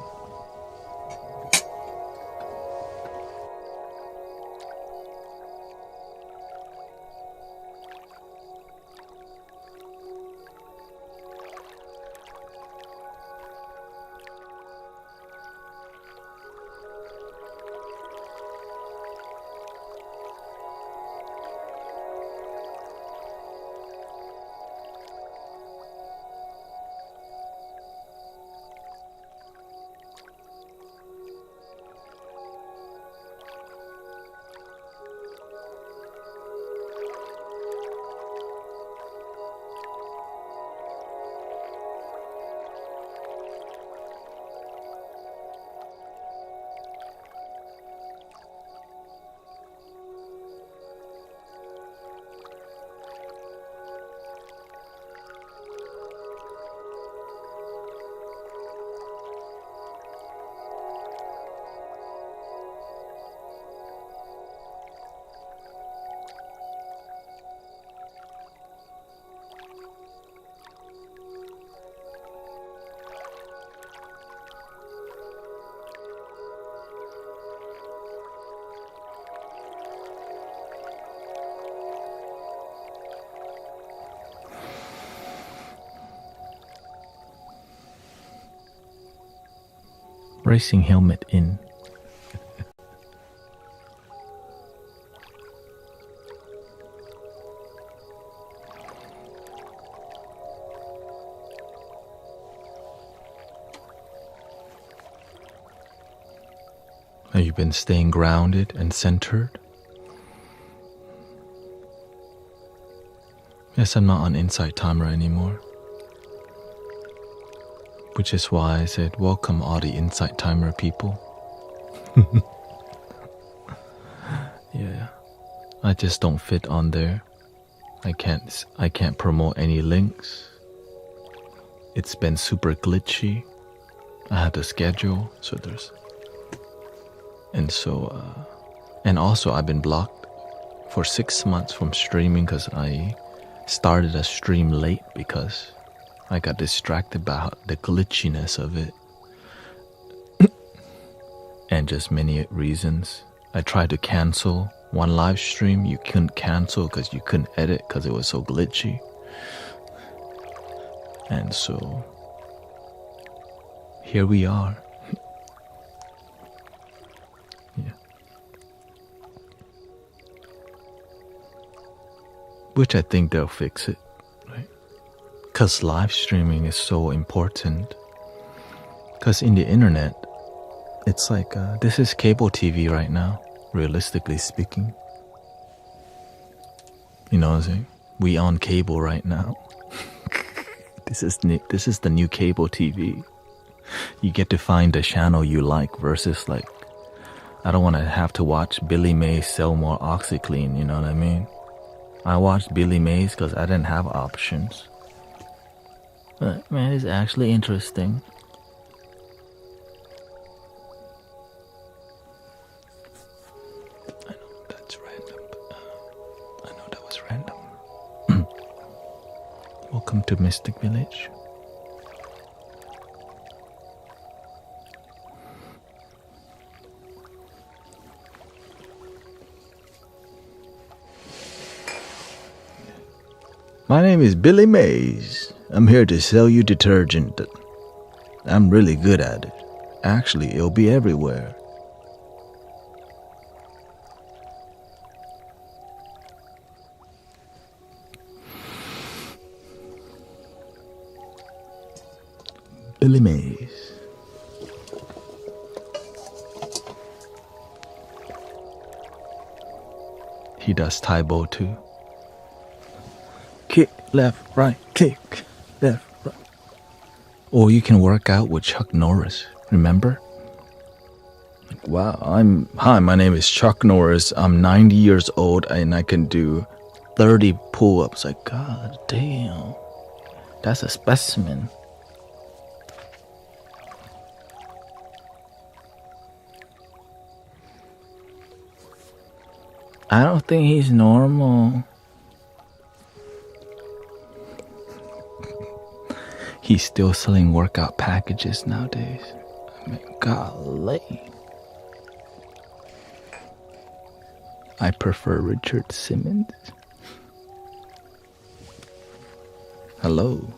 Racing helmet in. Have you been staying grounded and centered? Yes, I'm not on Insight Timer anymore. Which is why I said, welcome all the Insight Timer people. Yeah, I just don't fit on there. I can't promote any links. It's been super glitchy. I had to schedule, so there's... And also I've been blocked for 6 months from streaming because I started a stream late because I got distracted by the glitchiness of it. And just many reasons. I tried to cancel one live stream. You couldn't cancel because you couldn't edit because it was so glitchy. And so here we are. Yeah. Which I think they'll fix it, right? Because live streaming is so important. Because in the internet, it's like, this is cable TV right now, realistically speaking. You know what I'm saying? We on cable right now. This is the new cable TV. You get to find the channel you like versus like, I don't want to have to watch Billy Mays sell more OxyClean, you know what I mean? I watched Billy Mays because I didn't have options. But man, it's actually interesting. I know that's random, but I know that was random. Welcome to Mystic Village. My name is Billy Mays. I'm here to sell you detergent. I'm really good at it. Actually, it'll be everywhere. Billy Mays. He does Taibo too. Kick, left, right, kick, left, right. Or you can work out with Chuck Norris, remember? Like, wow, hi, my name is Chuck Norris. I'm 90 years old and I can do 30 pull-ups. Like, god damn, that's a specimen. I don't think he's normal. He's still selling workout packages nowadays. I mean, golly. I prefer Richard Simmons. Hello.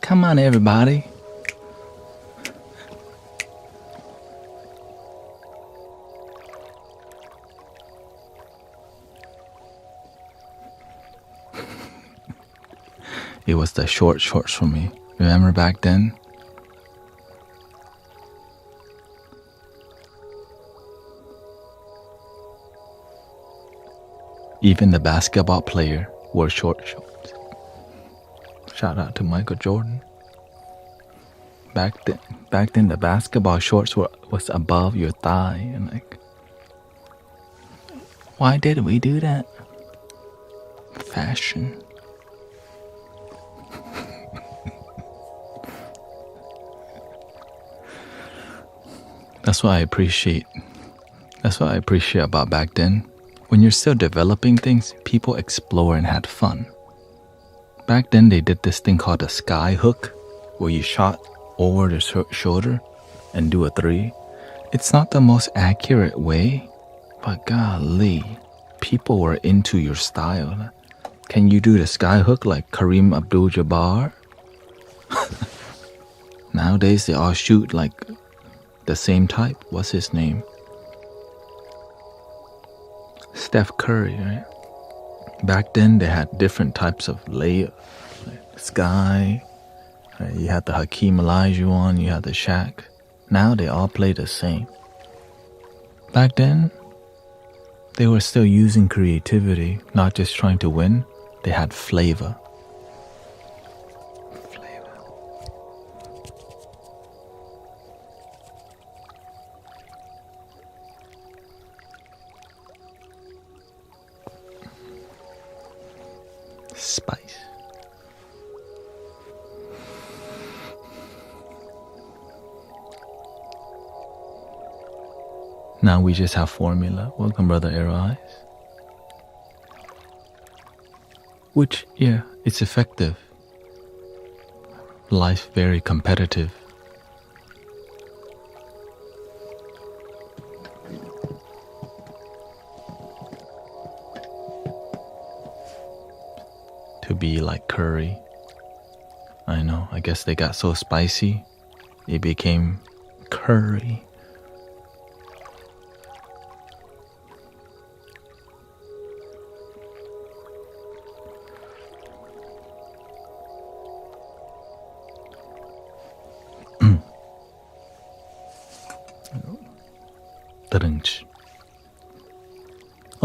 Come on, everybody. It was the short shorts for me. Remember back then? Even the basketball player wore short shorts. Shout out to Michael Jordan. Back then the basketball shorts was above your thigh, and like, why did we do that? Fashion. That's what I appreciate about back then. When you're still developing things, people explore and had fun. Back then they did this thing called a sky hook, where you shot over the shoulder and do a 3. It's not the most accurate way, but golly, people were into your style. Can you do the sky hook like Kareem Abdul-Jabbar? Nowadays they all shoot like the same type. What's his name? Steph Curry, right? Back then they had different types of layup. Like Sky, right? You had the Hakeem Olajuwon, you had the Shaq. Now they all play the same. Back then, they were still using creativity, not just trying to win. They had flavor. Spice. Now we just have formula. Welcome, Brother Arrow Eyes. Which, yeah, it's effective. Life very competitive. To be like curry. I know, I guess they got so spicy, it became curry.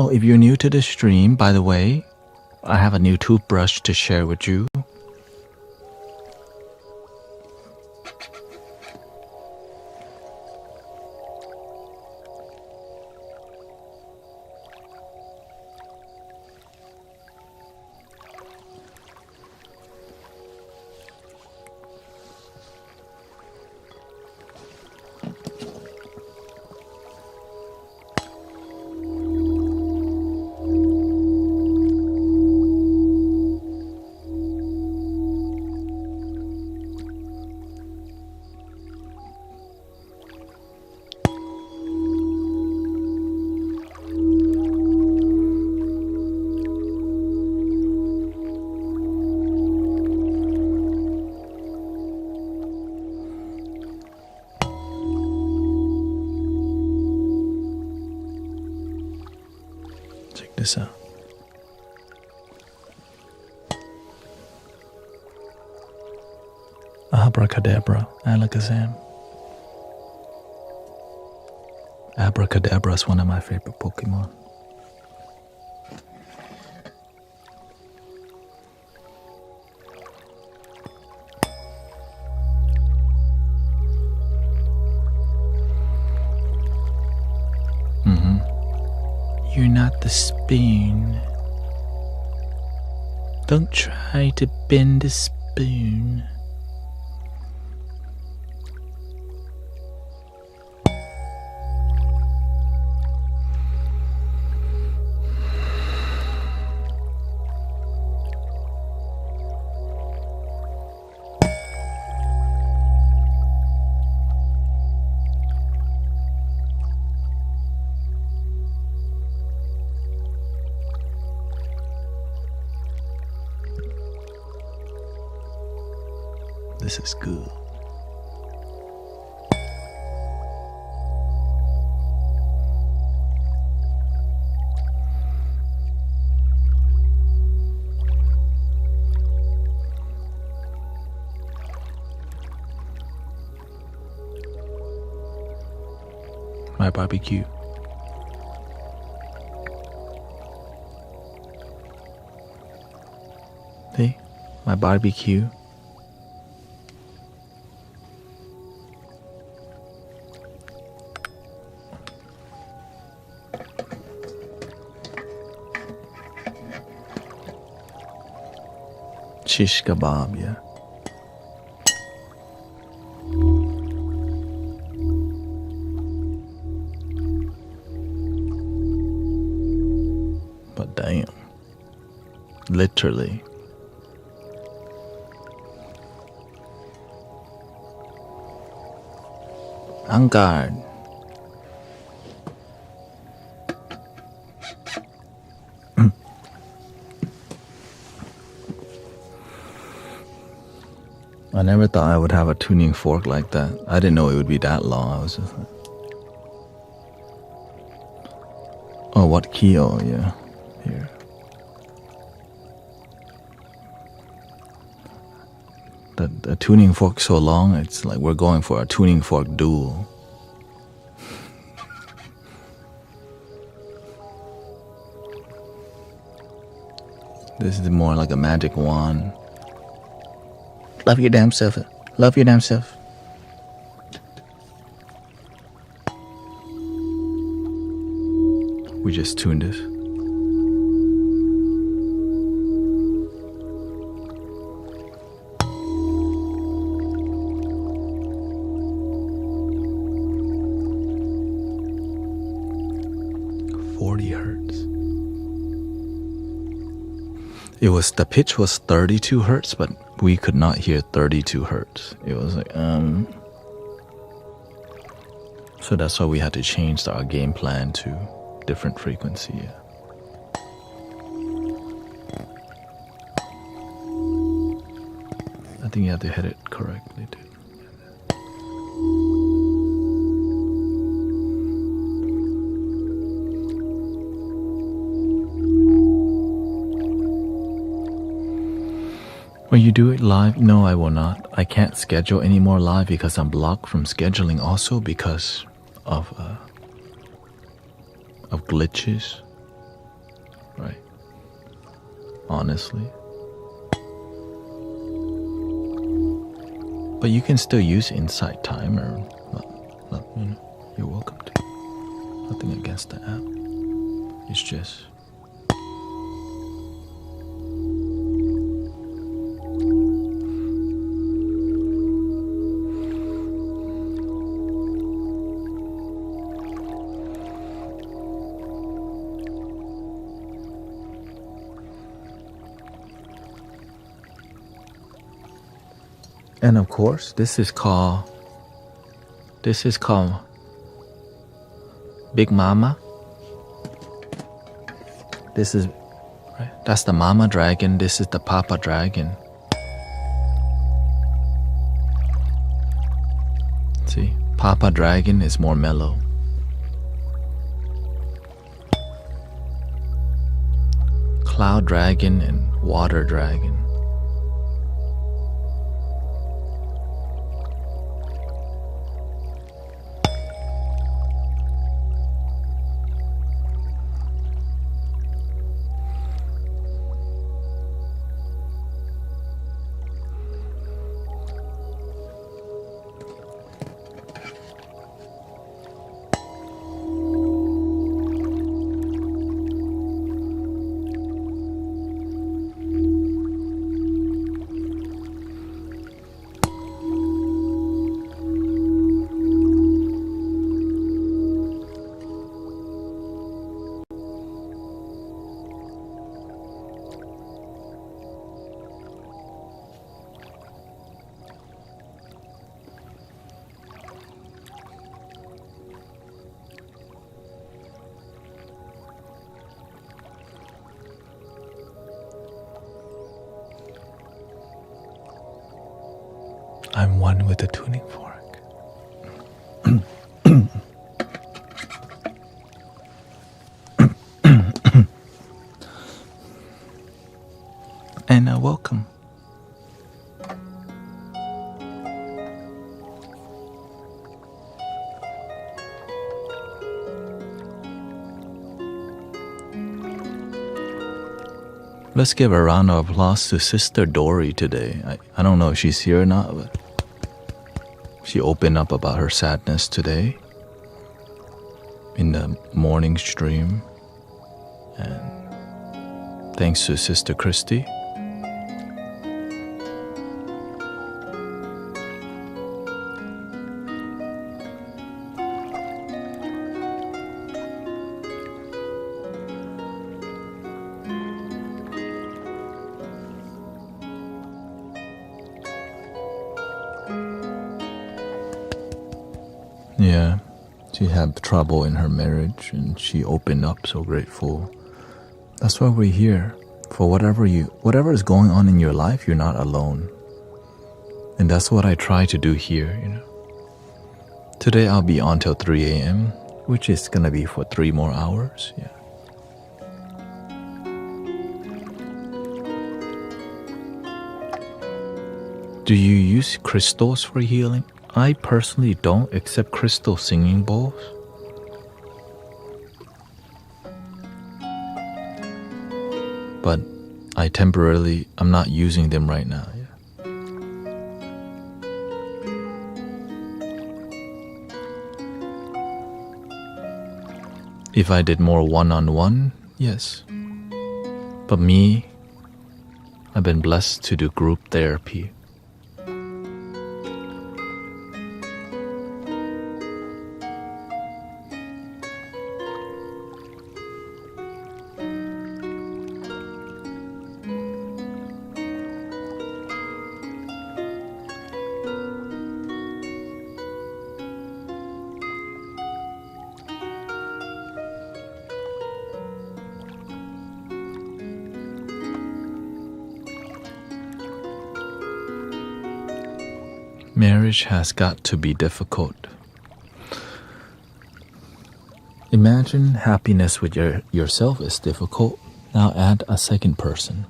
Oh, if you're new to the stream, by the way, I have a new toothbrush to share with you. This out. Abracadabra, Alakazam. Abracadabra is one of my favorite Pokemon. You're not the spoon. Don't try to bend the spoon. This is good. My barbecue. See? My barbecue. Shish kebab, yeah. But damn. Literally. On guard. I never thought I would have a tuning fork like that. I didn't know it would be that long. I was just like, oh, what key? Oh, yeah. Here. The tuning fork so long, it's like we're going for a tuning fork duel. This is more like a magic wand. Love your damn self. Love your damn self. We just tuned it. The pitch was 32 hertz, but we could not hear 32 hertz. It was like, so that's why we had to change our game plan to different frequency. Yeah. I think you have to hit it correctly too. When you do it live, no, I will not. I can't schedule any more live because I'm blocked from scheduling also because of glitches, right? Honestly. But you can still use Insight Timer. You know, you're welcome to. Nothing against the app. It's just... And of course, this is called Big Mama. This is, right? That's the Mama Dragon. This is the Papa Dragon. See, Papa Dragon is more mellow. Cloud Dragon and Water Dragon. I'm one with the tuning fork. And welcome. Let's give a round of applause to Sister Dory today. I don't know if she's here or not, but she opened up about her sadness today in the morning stream. And thanks to Sister Christy. Yeah, she had trouble in her marriage and she opened up, so grateful. That's why we're here. For whatever is going on in your life, you're not alone. And that's what I try to do here, you know. Today I'll be on till 3 a.m., which is gonna be for 3 more hours, yeah. Do you use crystals for healing? I personally don't, except crystal singing bowls. But I'm not using them right now. Yeah. If I did more one-on-one, yes. But me, I've been blessed to do group therapy. Marriage has got to be difficult. Imagine happiness with yourself is difficult. Now add a second person.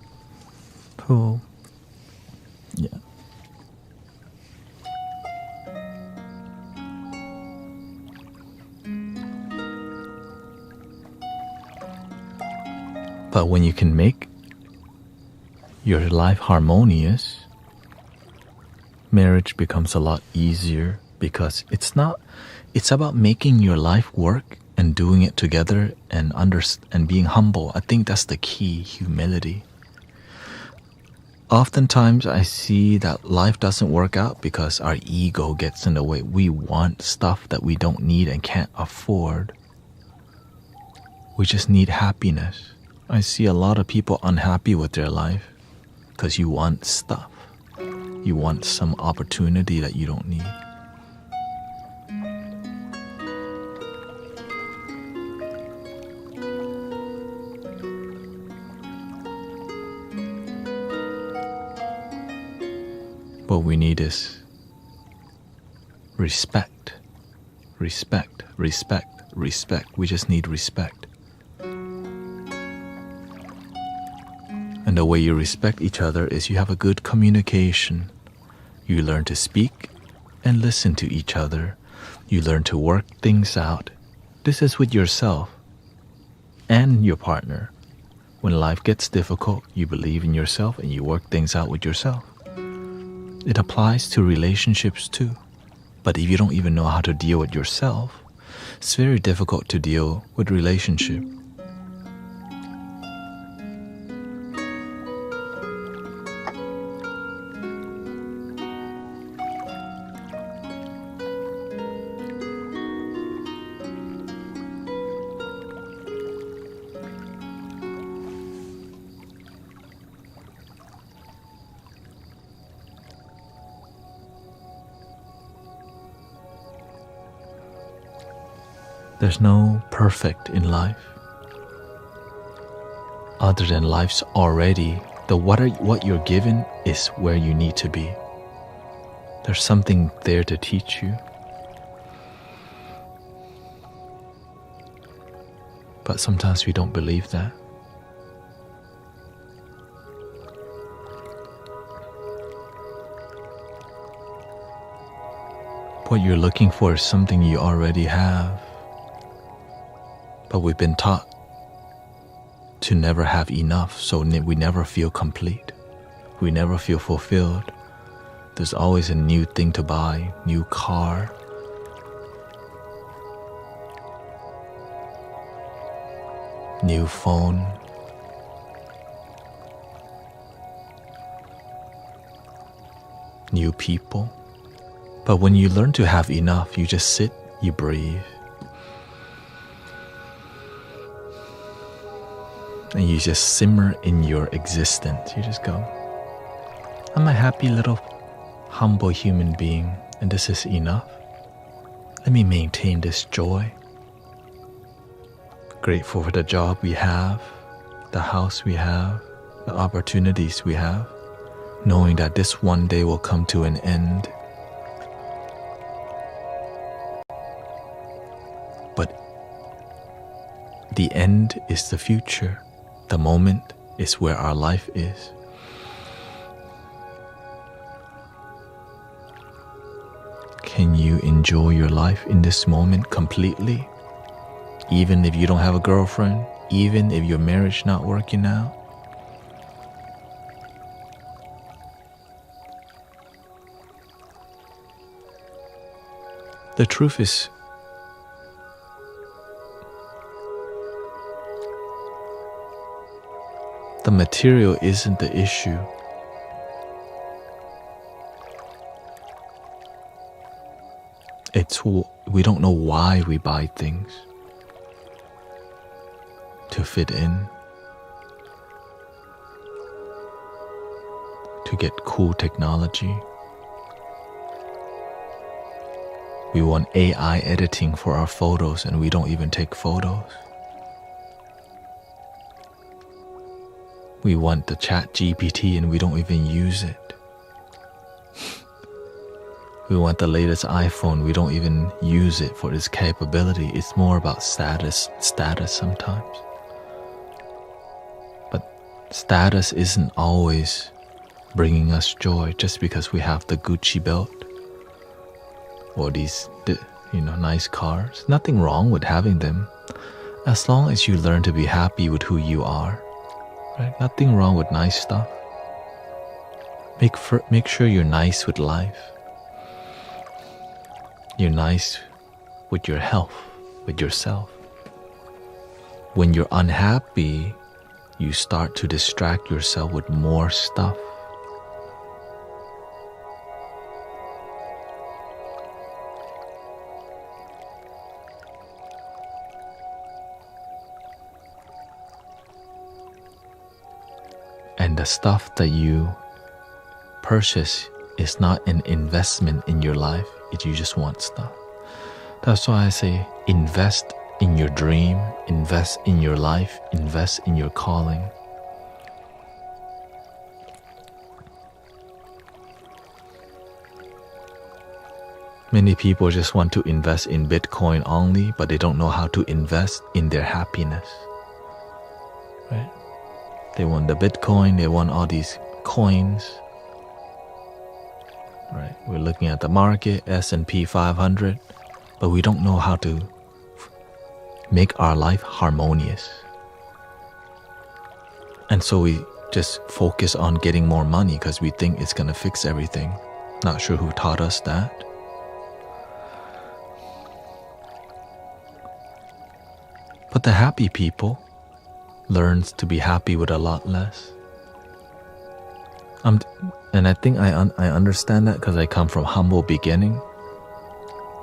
Oh, yeah. But when you can make your life harmonious, marriage becomes a lot easier, because it's about making your life work and doing it together and being humble. I think that's the key, humility. Oftentimes I see that life doesn't work out because our ego gets in the way. We want stuff that we don't need and can't afford. We just need happiness. I see a lot of people unhappy with their life because you want stuff. You want some opportunity that you don't need. What we need is respect. Respect, respect, respect. We just need respect. And the way you respect each other is you have a good communication. You learn to speak and listen to each other. You learn to work things out. This is with yourself and your partner. When life gets difficult, you believe in yourself and you work things out with yourself. It applies to relationships too. But if you don't even know how to deal with yourself, it's very difficult to deal with relationship. There's no perfect in life. Other than life's already, what you're given is where you need to be. There's something there to teach you. But sometimes we don't believe that. What you're looking for is something you already have. But we've been taught to never have enough, so we never feel complete. We never feel fulfilled. There's always a new thing to buy, new car, new phone, new people. But when you learn to have enough, you just sit, you breathe, and you just simmer in your existence. You just go, I'm a happy little humble human being, and this is enough. Let me maintain this joy. Grateful for the job we have, the house we have, the opportunities we have. knowing that this one day will come to an end. But the end is the future. The moment is where our life is. Can you enjoy your life in this moment completely? Even if you don't have a girlfriend, even if your marriage not working out? The truth is, the material isn't the issue. It's we don't know why we buy things. To fit in. To get cool technology. We want AI editing for our photos and we don't even take photos. We want the chat GPT and we don't even use it. We want the latest iPhone, we don't even use it for its capability. It's more about status sometimes. But status isn't always bringing us joy just because we have the Gucci belt or these nice cars. Nothing wrong with having them as long as you learn to be happy with who you are. Right? Nothing wrong with nice stuff. Make sure you're nice with life. You're nice with your health, with yourself. When you're unhappy, you start to distract yourself with more stuff. And the stuff that you purchase is not an investment in your life. You just want stuff. That's why I say invest in your dream, invest in your life, invest in your calling. Many people just want to invest in Bitcoin only, but they don't know how to invest in their happiness. Right? They want the Bitcoin, they want all these coins. Right? We're looking at the market, S&P 500, but we don't know how to make our life harmonious. And so we just focus on getting more money because we think it's going to fix everything. Not sure who taught us that. But the happy people learns to be happy with a lot less. And I think I understand that because I come from humble beginning,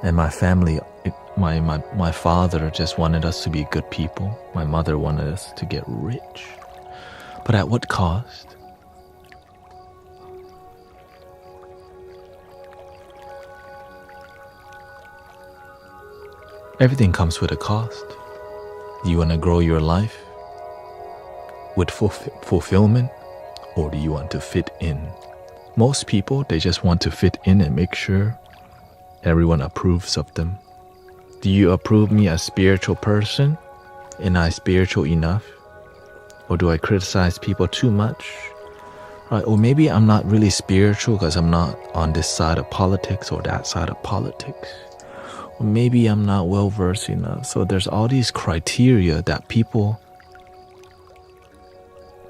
and my family, my father just wanted us to be good people. My mother wanted us to get rich, but at what cost? Everything comes with a cost. Do you want to grow your life with fulfillment, or do you want to fit in? Most people, they just want to fit in and make sure everyone approves of them. Do you approve me as a spiritual person? Am I spiritual enough? Or do I criticize people too much? Right? Or maybe I'm not really spiritual because I'm not on this side of politics or that side of politics. Or maybe I'm not well versed enough. So there's all these criteria that people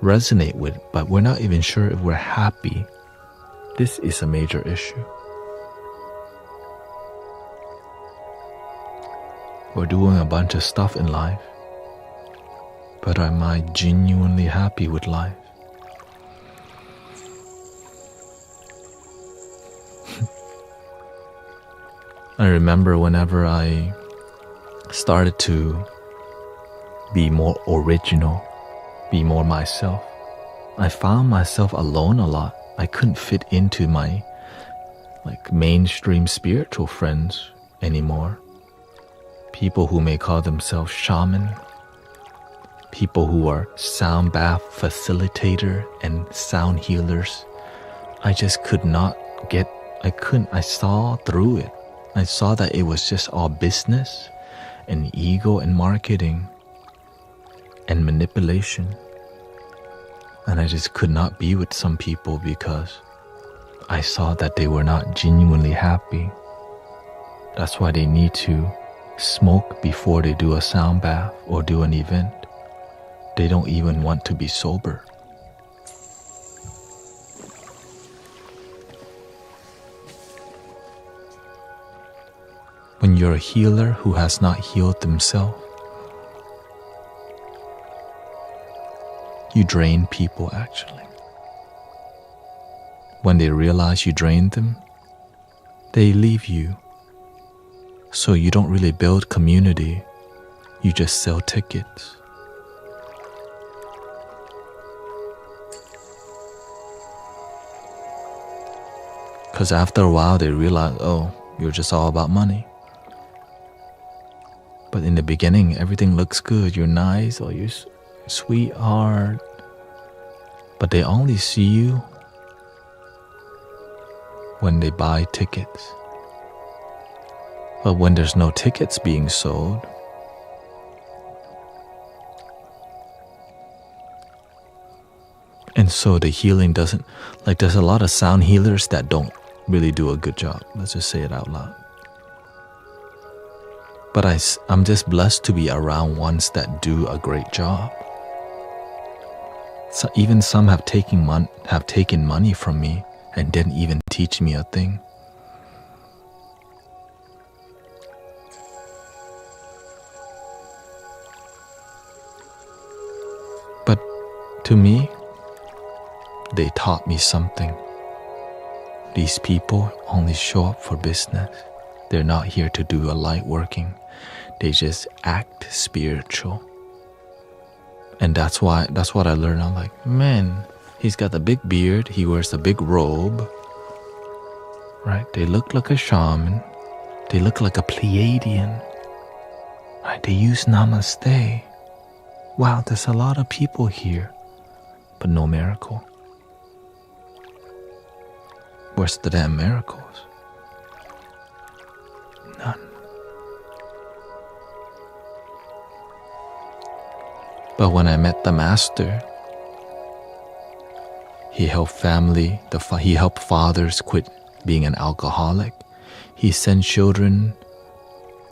resonate with, but we're not even sure if we're happy. This is a major issue. We're doing a bunch of stuff in life, but am I genuinely happy with life? I remember whenever I started to be more original, be more myself, I found myself alone a lot. I couldn't fit into my mainstream spiritual friends anymore. People who may call themselves shaman, people who are sound bath facilitator and sound healers, I just could not get, I saw through it. I saw that it was just all business and ego and marketing and manipulation. And I just could not be with some people because I saw that they were not genuinely happy. That's why they need to smoke before they do a sound bath or do an event. They don't even want to be sober. When you're a healer who has not healed themselves, you drain people actually. When they realize you drained them, they leave you. So you don't really build community, you just sell tickets. Because after a while they realize, oh, you're just all about money. But in the beginning, everything looks good. You're nice, or you're sweetheart. But they only see you when they buy tickets. But when there's no tickets being sold, and so the healing doesn't, like there's a lot of sound healers that don't really do a good job. Let's just say it out loud. But I'm just blessed to be around ones that do a great job. So even some have taken money from me and didn't even teach me a thing. But to me, they taught me something. These people only show up for business. They're not here to do a light working. They just act spiritual. And that's what I learned. I'm like, man, he's got the big beard. He wears the big robe. Right? They look like a shaman. They look like a Pleiadian. Right? They use namaste. Wow, there's a lot of people here, but no miracle. Where's the damn miracles? None. But when I met the master, he helped he helped fathers quit being an alcoholic. He sent children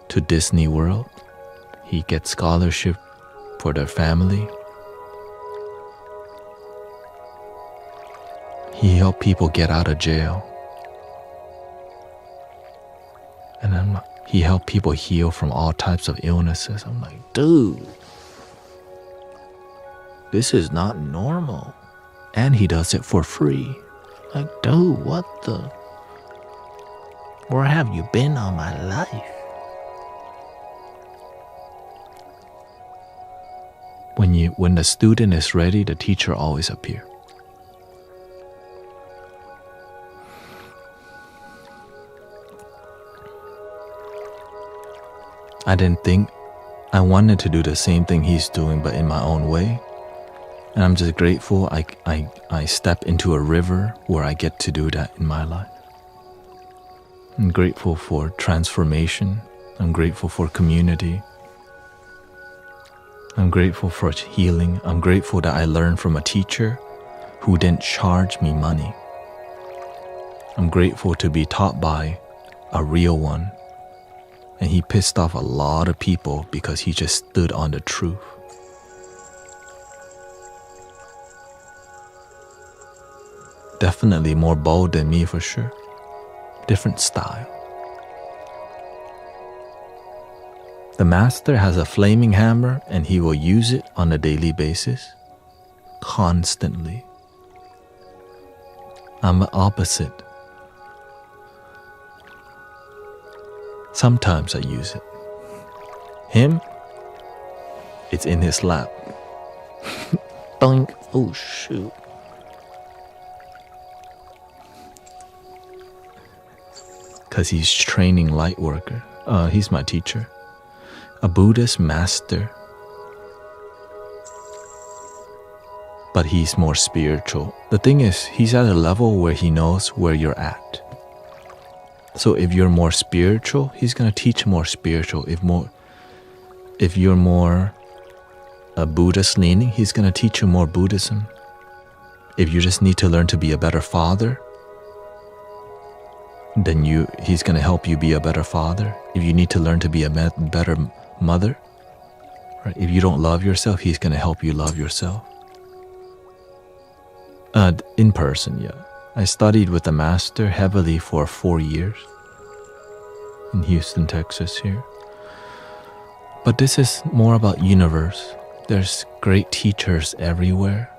to Disney World. He gets scholarship for their family. He helped people get out of jail. And he helped people heal from all types of illnesses. I'm like, dude, this is not normal. And he does it for free. Like, dude, what the? Where have you been all my life? When the student is ready, the teacher always appears. I didn't think I wanted to do the same thing he's doing, but in my own way. And I'm just grateful I step into a river where I get to do that in my life. I'm grateful for transformation. I'm grateful for community. I'm grateful for healing. I'm grateful that I learned from a teacher who didn't charge me money. I'm grateful to be taught by a real one. And he pissed off a lot of people because he just stood on the truth. Definitely more bold than me for sure. Different style. The master has a flaming hammer and he will use it on a daily basis. Constantly. I'm the opposite. Sometimes I use it. Him, it's in his lap. Boink. Oh shoot. Because he's training light worker. He's my teacher. A Buddhist master. but he's more spiritual. The thing is, he's at a level where he knows where you're at. So if you're more spiritual, he's going to teach more spiritual. If you're more Buddhist leaning, he's going to teach you more Buddhism. If you just need to learn to be a better father, then he's going to help you be a better father. If you need to learn to be a better mother, right? If you don't love yourself, he's going to help you love yourself. In person, yeah. I studied with the master heavily for 4 years in Houston, Texas here. But this is more about universe. There's great teachers everywhere.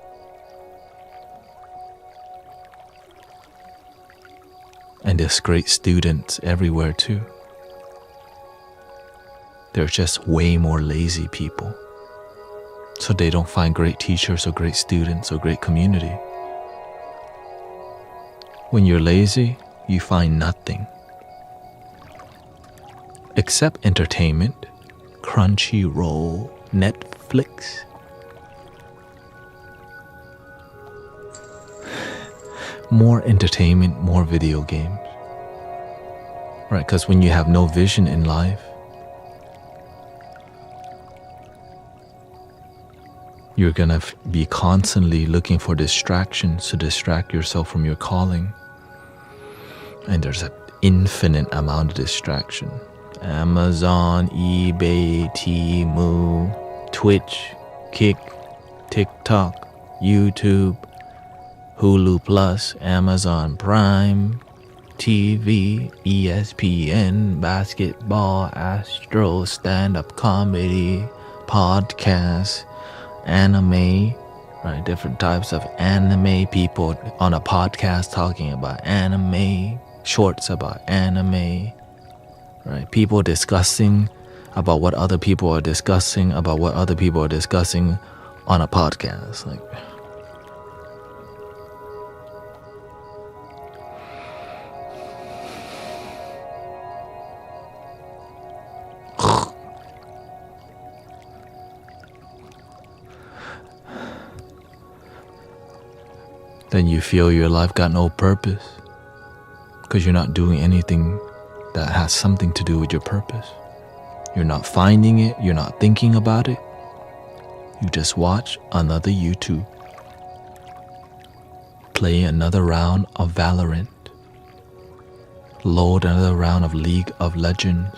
And there's great students everywhere too. There's just way more lazy people. So they don't find great teachers or great students or great community. When you're lazy, you find nothing. Except entertainment, Crunchyroll, Netflix. More entertainment, more video games. Right, because when you have no vision in life, you're gonna be constantly looking for distractions to distract yourself from your calling. And there's an infinite amount of distraction. Amazon, eBay, Temu, Twitch, Kick, TikTok, YouTube, Hulu Plus, Amazon Prime, TV, ESPN, basketball, Astro, stand-up comedy, podcasts, anime, right? Different types of anime, people on a podcast talking about anime, shorts about anime, right? People discussing about what other people are discussing about what other people are discussing on a podcast. Like, then you feel your life got no purpose because you're not doing anything that has something to do with your purpose. You're not finding it, you're not thinking about it. You just watch another YouTube, play another round of Valorant, load another round of League of Legends,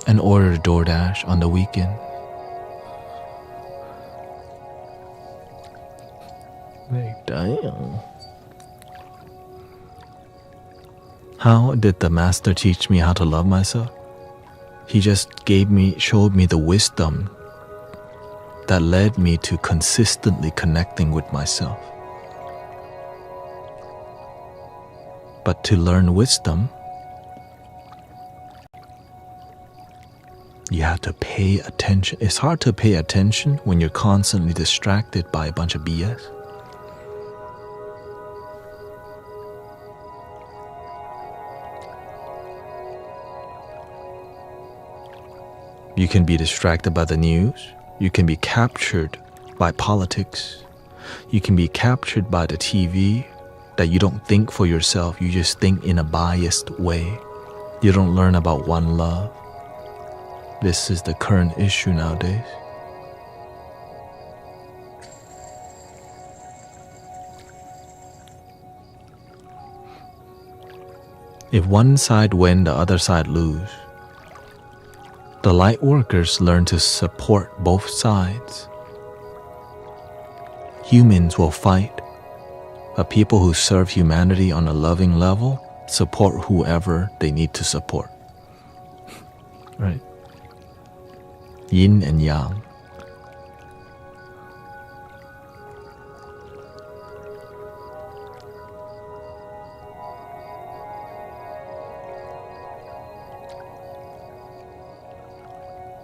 and order DoorDash on the weekend. Like, damn. How did the master teach me how to love myself? He just showed me the wisdom that led me to consistently connecting with myself. But to learn wisdom, you have to pay attention. It's hard to pay attention when you're constantly distracted by a bunch of BS. You can be distracted by the news. You can be captured by politics. You can be captured by the TV that you don't think for yourself. You just think in a biased way. You don't learn about one love. This is the current issue nowadays. If one side win, the other side lose. The light workers learn to support both sides. Humans will fight, but people who serve humanity on a loving level support whoever they need to support. Right? Yin and Yang.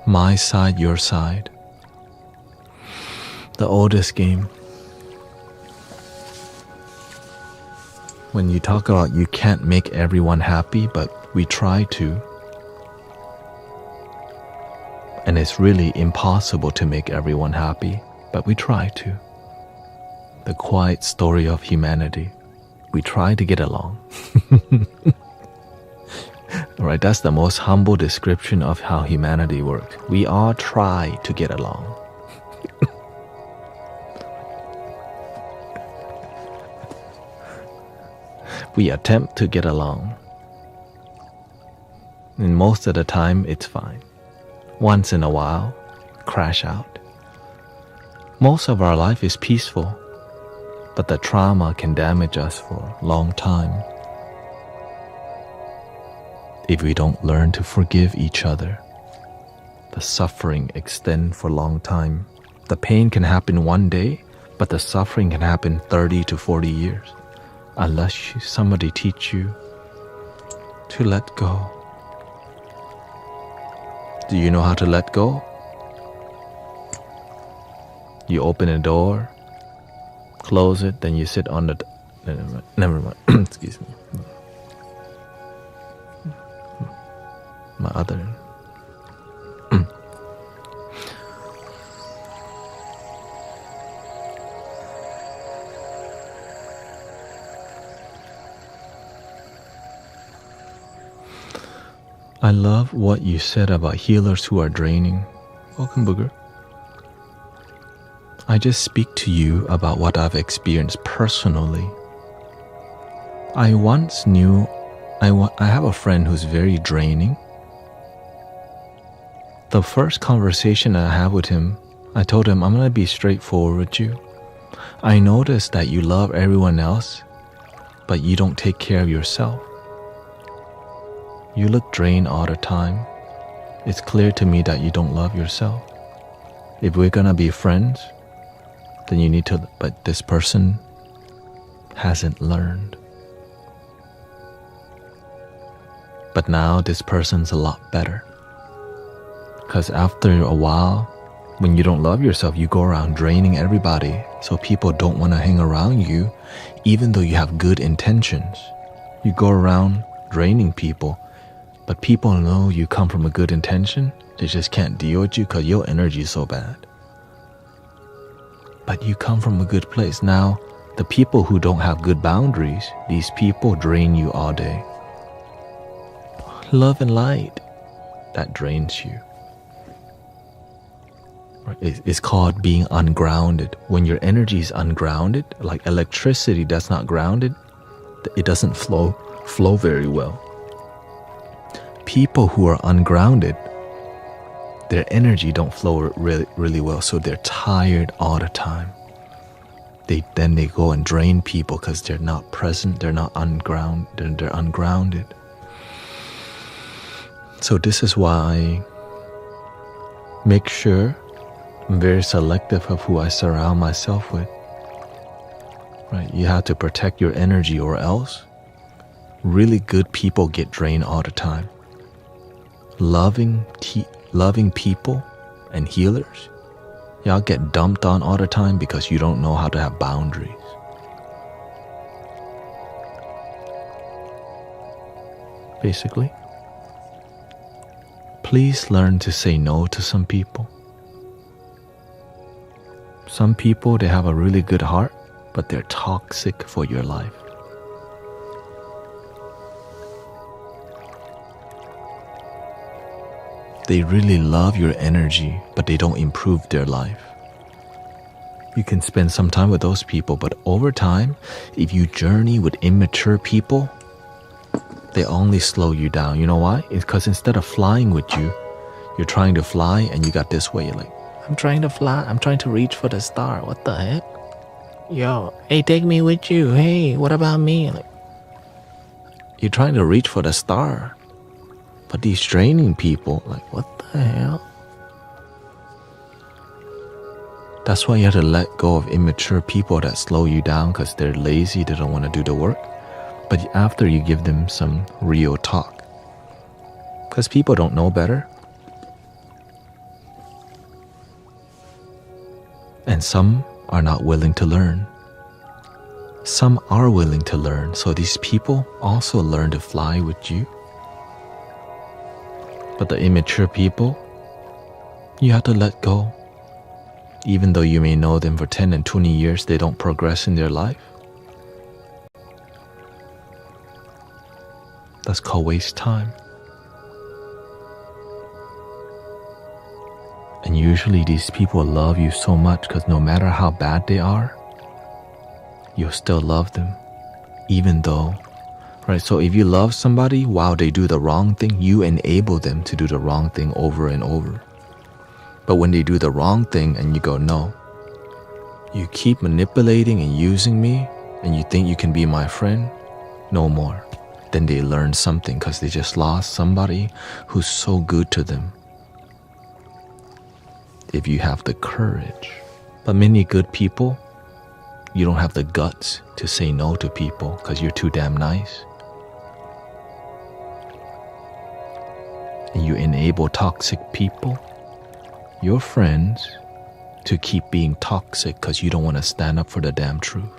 My side, your side. The oldest game. When you talk about you can't make everyone happy, but we try to. And it's really impossible to make everyone happy, but we try to. The quiet story of humanity. We try to get along. Alright, that's the most humble description of how humanity works. We all try to get along. We attempt to get along. And most of the time, it's fine. Once in a while, crash out. Most of our life is peaceful, but the trauma can damage us for a long time. If we don't learn to forgive each other, the suffering extends for a long time. The pain can happen one day, but the suffering can happen 30 to 40 years, unless somebody teach you to let go. Do you know how to let go? You open a door, close it, then you sit on the... Never mind. Excuse me. My other... I love what you said about healers who are draining. Welcome, Booger. I just speak to you about what I've experienced personally. I once knew I have a friend who's very draining. The first conversation I had with him, I told him, I'm going to be straightforward with you. I noticed that you love everyone else, but you don't take care of yourself. You look drained all the time. It's clear to me that you don't love yourself. If we're gonna be friends, then you need to, but this person hasn't learned. But now this person's a lot better. Because after a while, when you don't love yourself, you go around draining everybody, so people don't want to hang around you, even though you have good intentions. You go around draining people, but people know you come from a good intention. They just can't deal with you because your energy is so bad. But you come from a good place. Now, the people who don't have good boundaries, these people drain you all day. Love and light, that drains you. It's called being ungrounded. When your energy is ungrounded, like electricity that's not grounded, it doesn't flow very well. People who are ungrounded, their energy don't flow really well, so they're tired all the time. Then they go and drain people because they're not present, they're not ungrounded, they're ungrounded. So this is why I make sure I'm very selective of who I surround myself with. Right? You have to protect your energy, or else really good people get drained all the time. Loving people and healers, y'all get dumped on all the time because you don't know how to have boundaries. Basically, please learn to say no to some people. Some people, they have a really good heart, but they're toxic for your life. They really love your energy, but they don't improve their life. You can spend some time with those people, but over time, if you journey with immature people, they only slow you down. You know why? It's because instead of flying with you, you're trying to fly and you got this way. You're like, I'm trying to fly. I'm trying to reach for the star. What the heck? Yo, hey, take me with you. Hey, what about me? Like, you're trying to reach for the star. But these draining people, like, what the hell? That's why you have to let go of immature people that slow you down because they're lazy, they don't want to do the work. But after you give them some real talk. Because people don't know better. And some are not willing to learn. Some are willing to learn, so these people also learn to fly with you. But the immature people, You have to let go. Even though you may know them for 10 and 20 years, they don't progress in their life. That's called waste time. And usually these people love you so much because no matter how bad they are, you'll still love them. Even though, right? So if you love somebody while they do the wrong thing, you enable them to do the wrong thing over and over. But when they do the wrong thing and you go, no, you keep manipulating and using me and you think you can be my friend, no more. Then they learn something because they just lost somebody who's so good to them. If you have the courage. But many good people, you don't have the guts to say no to people because you're too damn nice. And you enable toxic people, your friends, to keep being toxic because you don't want to stand up for the damn truth.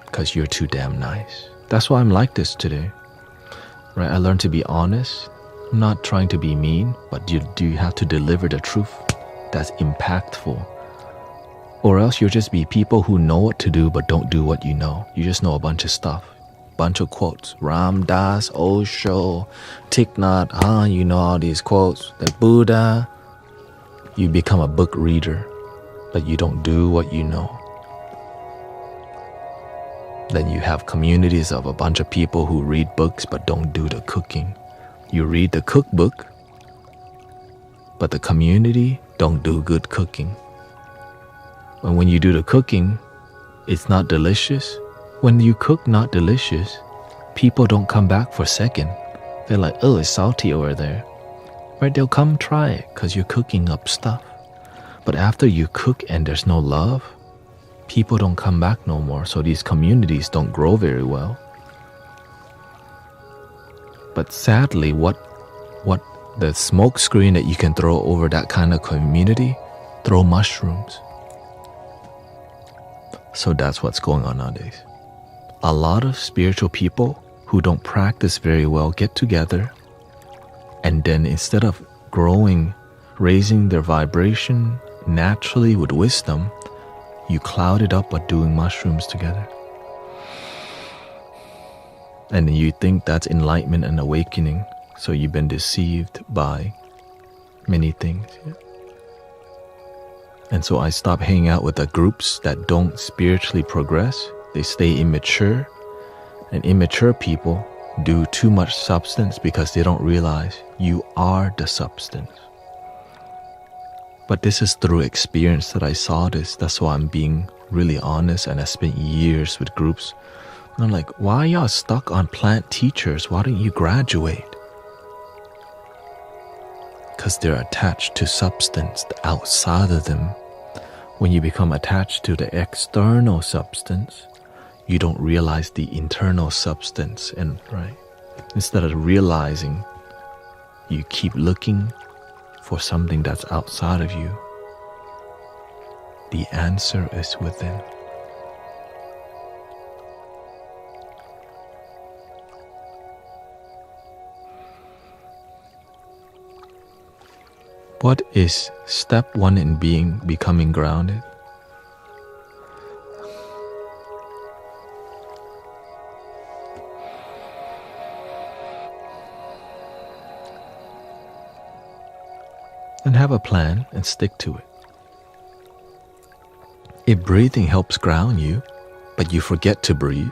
Because you're too damn nice. That's why I'm like this today. Right? I learned to be honest. I'm not trying to be mean, but you have to deliver the truth that's impactful. Or else you'll just be people who know what to do but don't do what you know. You just know a bunch of stuff. Bunch of quotes. Ram Dass, Osho, Thich Nhat, you know all these quotes. The Buddha. You become a book reader, but you don't do what you know. Then you have communities of a bunch of people who read books but don't do the cooking. You read the cookbook, but the community don't do good cooking. And when you do the cooking, it's not delicious. When you cook not delicious, people don't come back for second. They're like, oh, it's salty over there. Right? They'll come try it because you're cooking up stuff. But after you cook and there's no love, people don't come back no more. So these communities don't grow very well. But sadly, what the smoke screen that you can throw over that kind of community, throw mushrooms. So that's what's going on nowadays. A lot of spiritual people who don't practice very well get together, and then instead of growing, raising their vibration naturally with wisdom, you cloud it up by doing mushrooms together. And you think that's enlightenment and awakening, so you've been deceived by many things. Yeah? And so I stopped hanging out with the groups that don't spiritually progress. They stay immature, and immature people do too much substance because they don't realize you are the substance. But this is through experience that I saw this. That's why I'm being really honest, and I spent years with groups. And I'm like, why are y'all stuck on plant teachers? Why don't you graduate? Because they're attached to substance outside of them. When you become attached to the external substance, you don't realize the internal substance. And right, instead of realizing, you keep looking for something that's outside of you. The answer is within. What is step one in becoming grounded? And have a plan and stick to it. If breathing helps ground you, but you forget to breathe,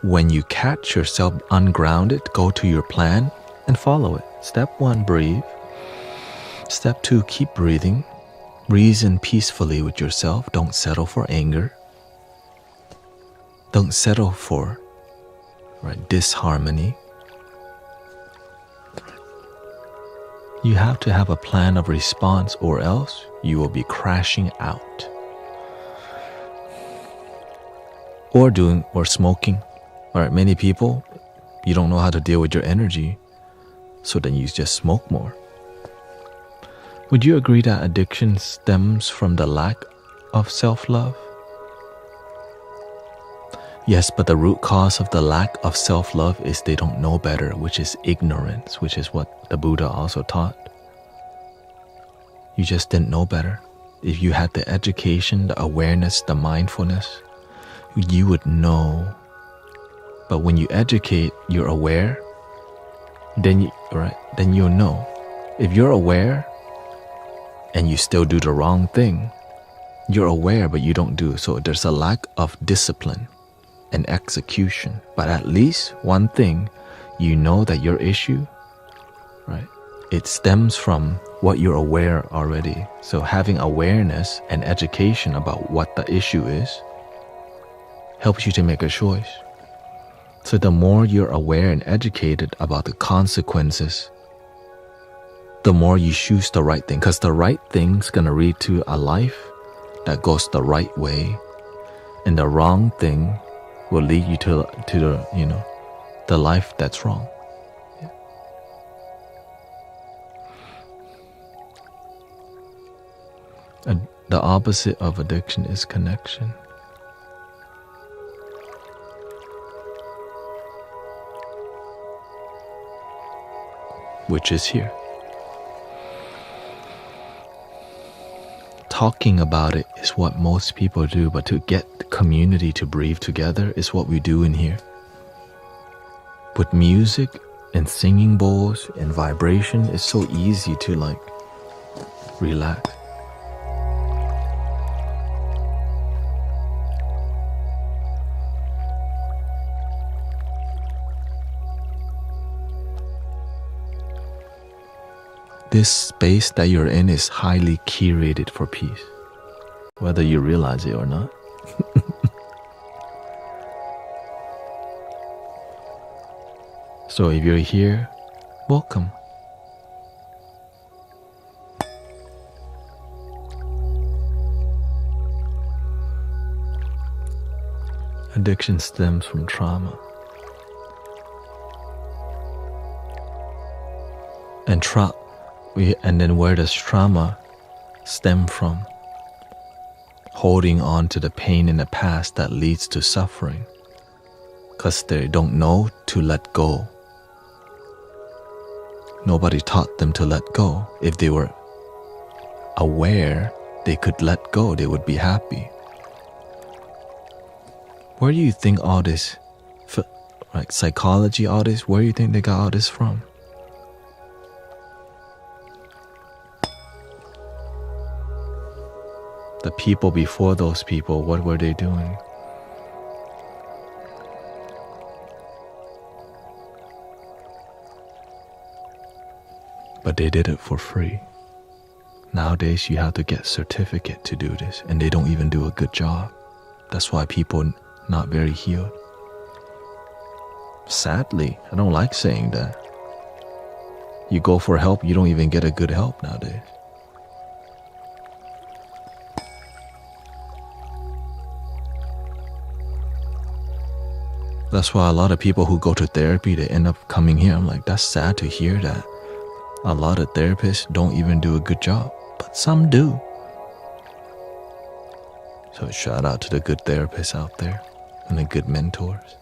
when you catch yourself ungrounded, go to your plan and follow it. Step 1, breathe. Step 2, keep breathing. Reason peacefully with yourself. Don't settle for anger. Don't settle for disharmony. You have to have a plan of response, or else you will be crashing out. Or smoking. Many people, you don't know how to deal with your energy, so then you just smoke more. Would you agree that addiction stems from the lack of self-love? Yes, but the root cause of the lack of self-love is they don't know better, which is ignorance, which is what the Buddha also taught. You just didn't know better. If you had the education, the awareness, the mindfulness, you would know. But when you educate, you're aware, then you'll know. If you're aware and you still do the wrong thing, you're aware but you don't do. So there's a lack of discipline and execution. But at least one thing, you know that your issue, right, it stems from what you're aware already. So having awareness and education about what the issue is helps you to make a choice. So the more you're aware and educated about the consequences, the more you choose the right thing. Because the right thing's going to lead to a life that goes the right way, and the wrong thing will lead you to the life that's wrong. Yeah. And the opposite of addiction is connection. Which is here. Talking about it is what most people do, but to get the community to breathe together is what we do in here. With music and singing bowls and vibration, it's so easy to relax. This space that you're in is highly curated for peace, whether you realize it or not. So if you're here, welcome. Addiction stems from trauma. And then where does trauma stem from? Holding on to the pain in the past that leads to suffering, because they don't know to let go. Nobody taught them to let go. If they were aware they could let go, they would be happy. Where do you think all this, psychology, all this, where do you think they got all this from? The people before those people, what were they doing? But they did it for free. Nowadays you have to get a certificate to do this, and they don't even do a good job. That's why people not very healed. Sadly, I don't like saying that. You go for help, you don't even get a good help nowadays. That's why a lot of people who go to therapy, they end up coming here. I'm like, that's sad to hear that. A lot of therapists don't even do a good job, but some do. So shout out to the good therapists out there and the good mentors.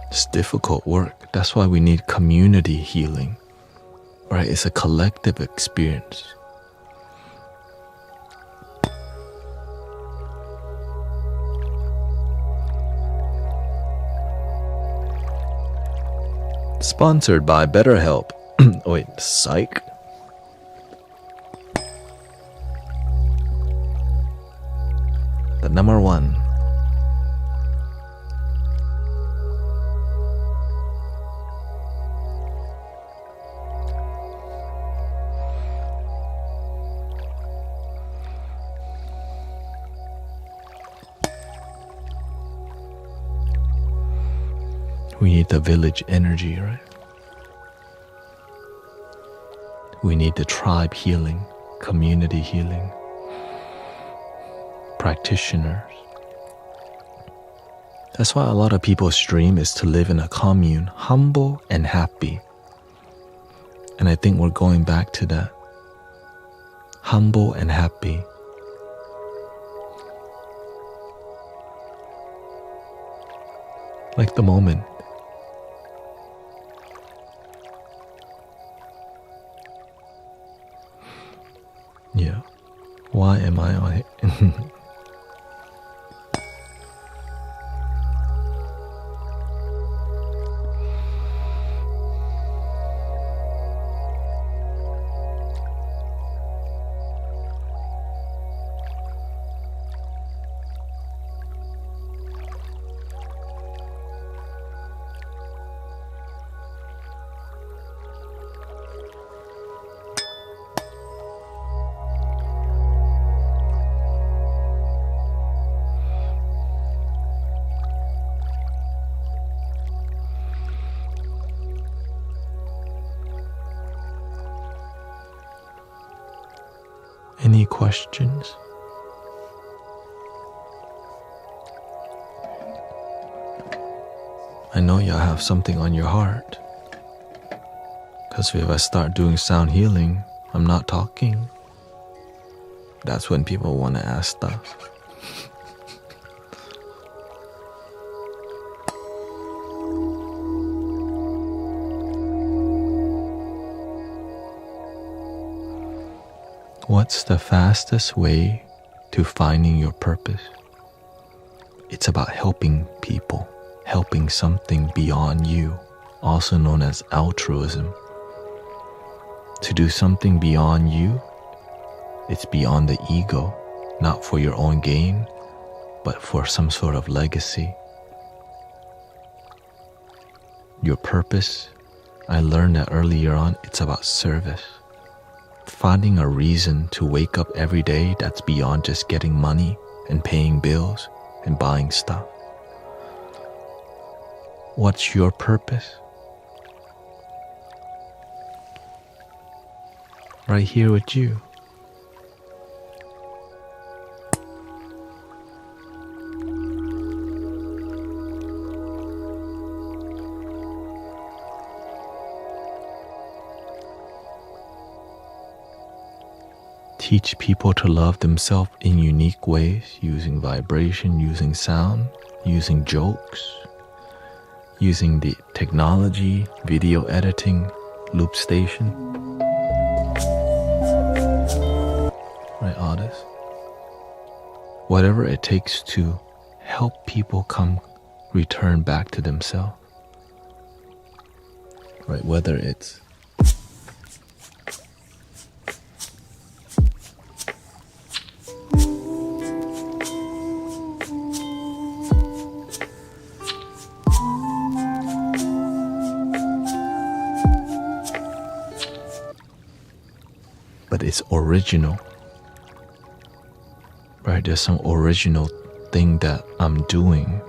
It's difficult work. That's why we need community healing, right? It's a collective experience. Sponsored by BetterHelp. Wait, psych? The number one. We need the village energy, right? We need the tribe healing, community healing, practitioners. That's why a lot of people's dream is to live in a commune, humble and happy. And I think we're going back to that. Humble and happy. Like the moment. Yeah. Why am I on it? Any questions? I know y'all have something on your heart. Because if I start doing sound healing, I'm not talking. That's when people want to ask stuff. What's the fastest way to finding your purpose? It's about helping people, helping something beyond you, also known as altruism. To do something beyond you, it's beyond the ego, not for your own gain, but for some sort of legacy. Your purpose, I learned that earlier on, it's about service. Finding a reason to wake up every day that's beyond just getting money and paying bills and buying stuff. What's your purpose? Right here with you. Teach people to love themselves in unique ways, using vibration, using sound, using jokes, using the technology, video editing, loop station. Right, artists? Whatever it takes to help people return back to themselves. Right, whether it's but it's original, right? There's some original thing that I'm doing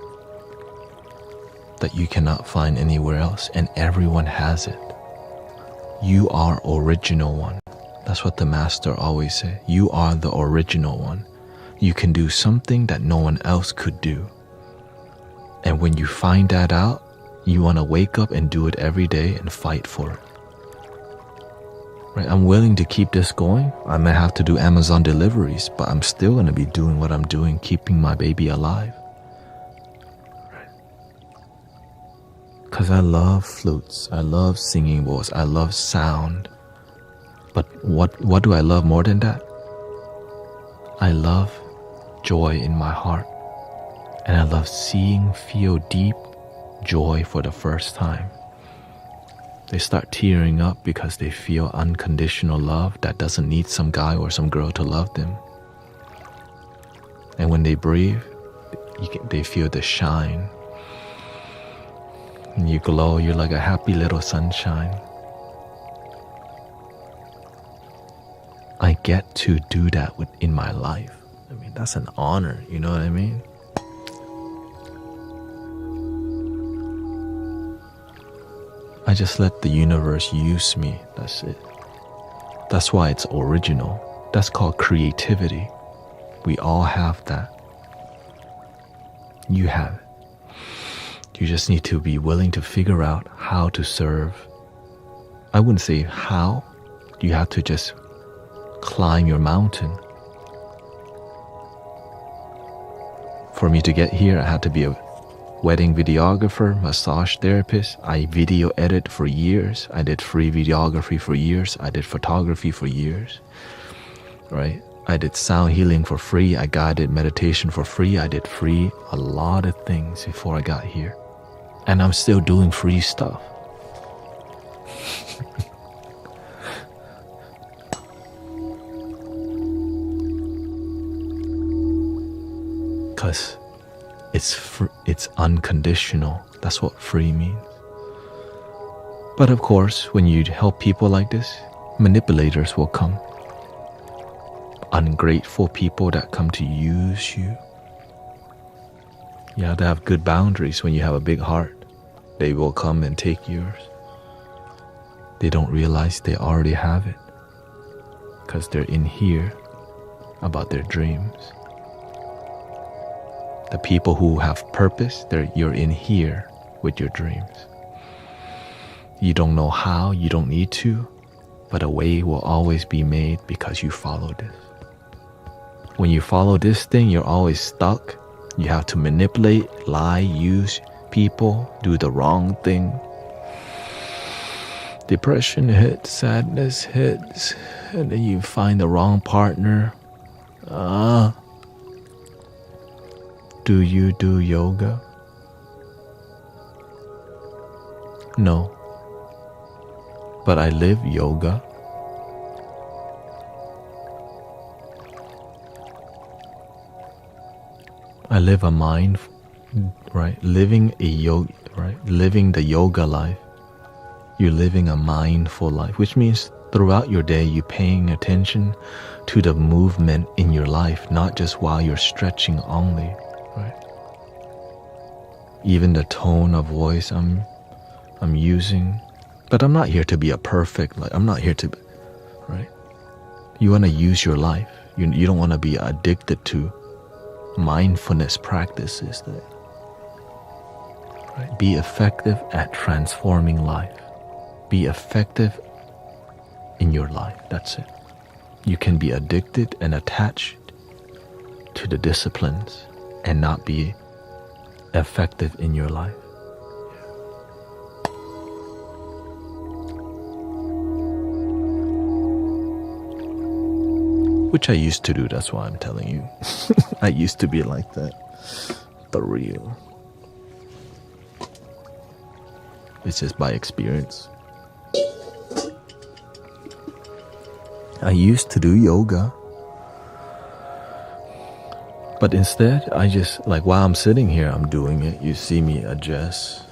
that you cannot find anywhere else, and everyone has it. You are original one. That's what the master always said. You are the original one. You can do something that no one else could do. And when you find that out, you want to wake up and do it every day and fight for it. Right, I'm willing to keep this going. I may have to do Amazon deliveries, but I'm still going to be doing what I'm doing, keeping my baby alive. Right? Because I love flutes, I love singing bowls, I love sound. But what do I love more than that? I love joy in my heart. And I love feel deep joy for the first time. They start tearing up because they feel unconditional love that doesn't need some guy or some girl to love them. And when they breathe, they feel the shine. And you glow, you're like a happy little sunshine. I get to do that in my life. I mean, that's an honor, you know what I mean? I just let the universe use me, that's it. That's why it's original. That's called creativity. We all have that. You have it. You just need to be willing to figure out how to serve I wouldn't say how. You have to just climb your mountain. For me to get here, I had to be a wedding videographer, massage therapist. I video edit for years. I did free videography for years. I did photography for years, right? I did sound healing for free. I guided meditation for free. I did free a lot of things before I got here. And I'm still doing free stuff. Because it's unconditional. That's what free means. But of course, when you help people like this, manipulators will come. Ungrateful people that come to use you. You have to have good boundaries when you have a big heart. They will come and take yours. They don't realize they already have it because they're in here about their dreams. The people who have purpose, you're in here with your dreams. You don't know how, you don't need to, but a way will always be made because you follow this. When you follow this thing, you're always stuck. You have to manipulate, lie, use people, do the wrong thing. Depression hits, sadness hits, and then you find the wrong partner. Do you do yoga? No. But I live yoga. I live a mind, right? Living the yoga life. You're living a mindful life, which means throughout your day, you're paying attention to the movement in your life, not just while you're stretching only, right? Even the tone of voice I'm using, but I'm not here to be a perfect, I'm not here to, right? You want to use your life. You don't want to be addicted to mindfulness practices that, right? Be effective at transforming life. Be effective in your life. That's it. You can be addicted and attached to the disciplines and not be effective in your life. Which I used to do, that's why I'm telling you. I used to be like that. For real. It's just by experience. I used to do yoga. But instead, I just, while I'm sitting here, I'm doing it. You see me adjust.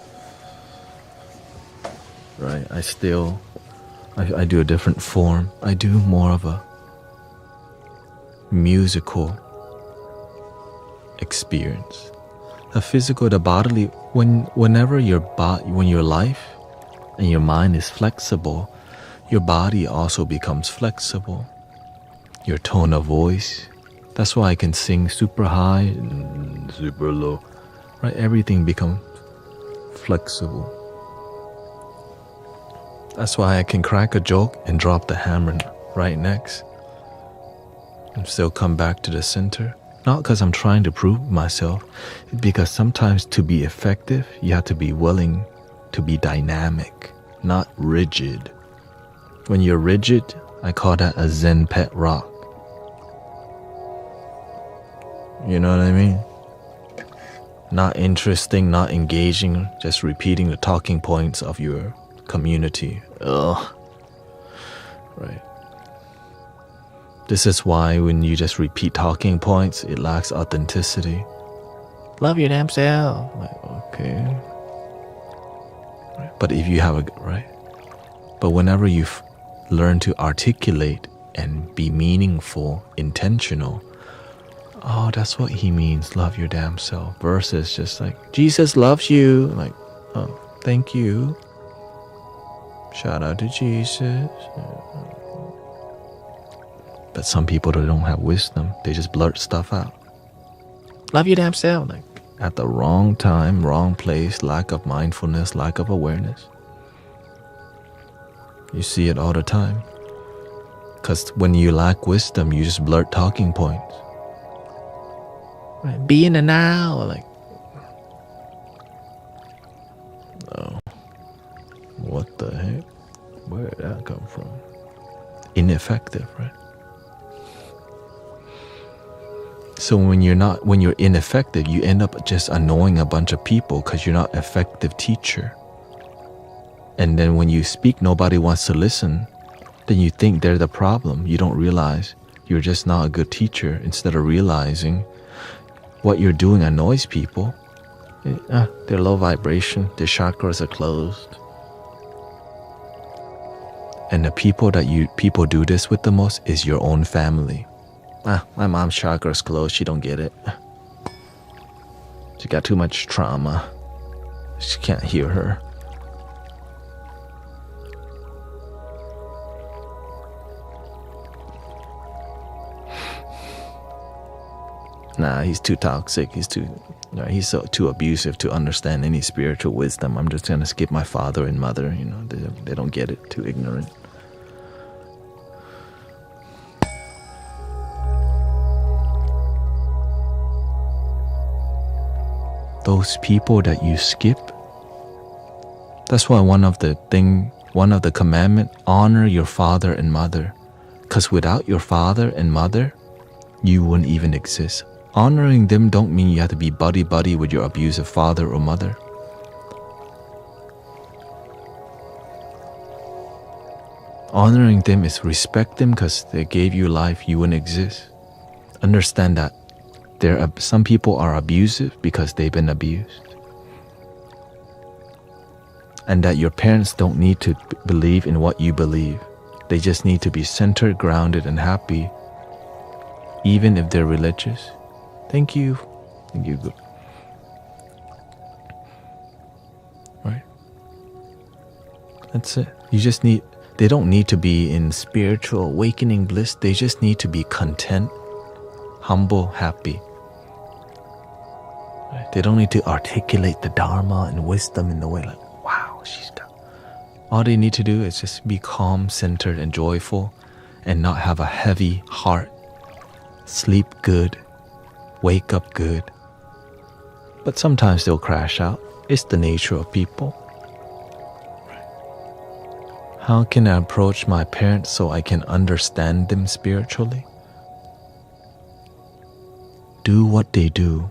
Right? I do a different form. I do more of a musical experience. The physical, the bodily, whenever when your life and your mind is flexible, your body also becomes flexible. Your tone of voice, that's why I can sing super high and super low, right? Everything becomes flexible. That's why I can crack a joke and drop the hammer right next and still come back to the center. Not because I'm trying to prove myself, because sometimes to be effective, you have to be willing to be dynamic, not rigid. When you're rigid, I call that a Zen pet rock. You know what I mean? Not interesting, not engaging, just repeating the talking points of your community. Ugh. Right. This is why when you just repeat talking points, it lacks authenticity. Love your damn self. Okay. Right. But if you have but whenever you learn to articulate and be meaningful, intentional, oh, that's what he means, love your damn self, versus just Jesus loves you, oh, thank you, shout out to Jesus. But some people that don't have wisdom, they just blurt stuff out. Love your damn self, at the wrong time, wrong place, lack of mindfulness, lack of awareness. You see it all the time. Because when you lack wisdom, you just blurt talking points. Right? Be in the now. Like, oh, what the heck? Where did that come from? Ineffective, right? So when you're ineffective, you end up just annoying a bunch of people because you're not an effective teacher. And then when you speak, nobody wants to listen. Then you think they're the problem. You don't realize you're just not a good teacher. Instead of realizing what you're doing annoys people, they're low vibration, their chakras are closed. And the people that people do this with the most is your own family. My mom's chakra's closed, she don't get it. She got too much trauma. She can't hear her. Nah, he's too toxic. He's too abusive to understand any spiritual wisdom. I'm just gonna skip my father and mother. They don't get it. Too ignorant. Those people that you skip. That's why one of the commandment, honor your father and mother, because without your father and mother, you wouldn't even exist. Honoring them don't mean you have to be buddy-buddy with your abusive father or mother. Honoring them is respect them because they gave you life, you wouldn't exist. Understand that some people are abusive because they've been abused. And that your parents don't need to believe in what you believe. They just need to be centered, grounded, and happy, even if they're religious. Thank you. Thank you. Good. Right? That's it. They don't need to be in spiritual awakening bliss. They just need to be content, humble, happy. Right? They don't need to articulate the Dharma and wisdom in the way like, wow, she's done. All they need to do is just be calm, centered, and joyful, and not have a heavy heart. Sleep good. Wake up good. But sometimes they'll crash out. It's the nature of people. How can I approach my parents so I can understand them spiritually? Do what they do.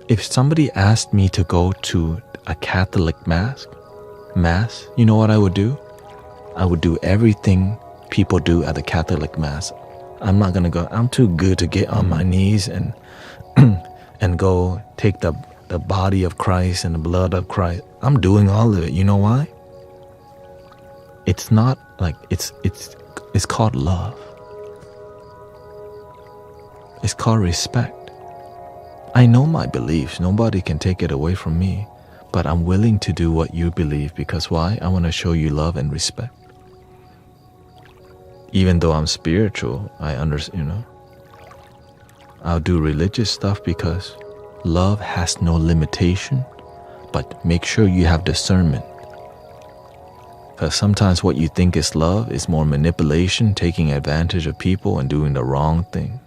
If somebody asked me to go to a Catholic mass, you know what I would do? I would do everything people do at the Catholic mass. I'm not gonna go. I'm too good to get on my knees and and go take the body of Christ and the blood of Christ. I'm doing all of it. You know why? It's not like it's called love. It's called respect. I know my beliefs. Nobody can take it away from me. But I'm willing to do what you believe because why? I want to show you love and respect. Even though I'm spiritual, I understand, I'll do religious stuff because love has no limitation, but make sure you have discernment. Because sometimes what you think is love is more manipulation, taking advantage of people and doing the wrong thing.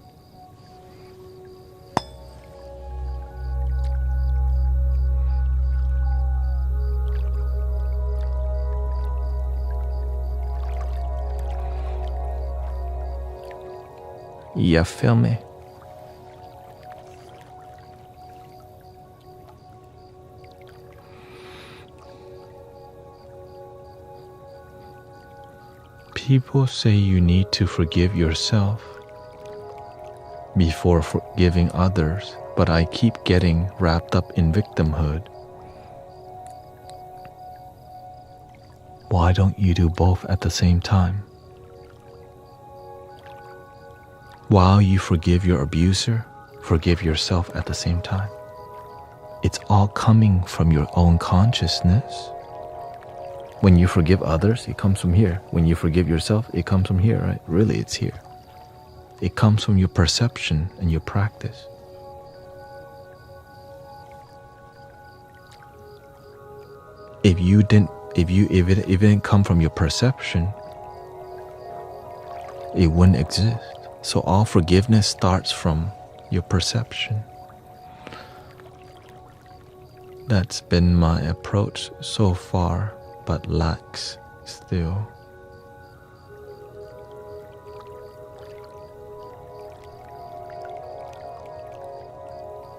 You feel me? People say you need to forgive yourself before forgiving others, but I keep getting wrapped up in victimhood. Why don't you do both at the same time? While you forgive your abuser, forgive yourself at the same time. It's all coming from your own consciousness. When you forgive others, it comes from here. When you forgive yourself, it comes from here, right? Really, it's here. It comes from your perception and your practice. If if it didn't come from your perception, it wouldn't exist. So all forgiveness starts from your perception. That's been my approach so far, but lacks still.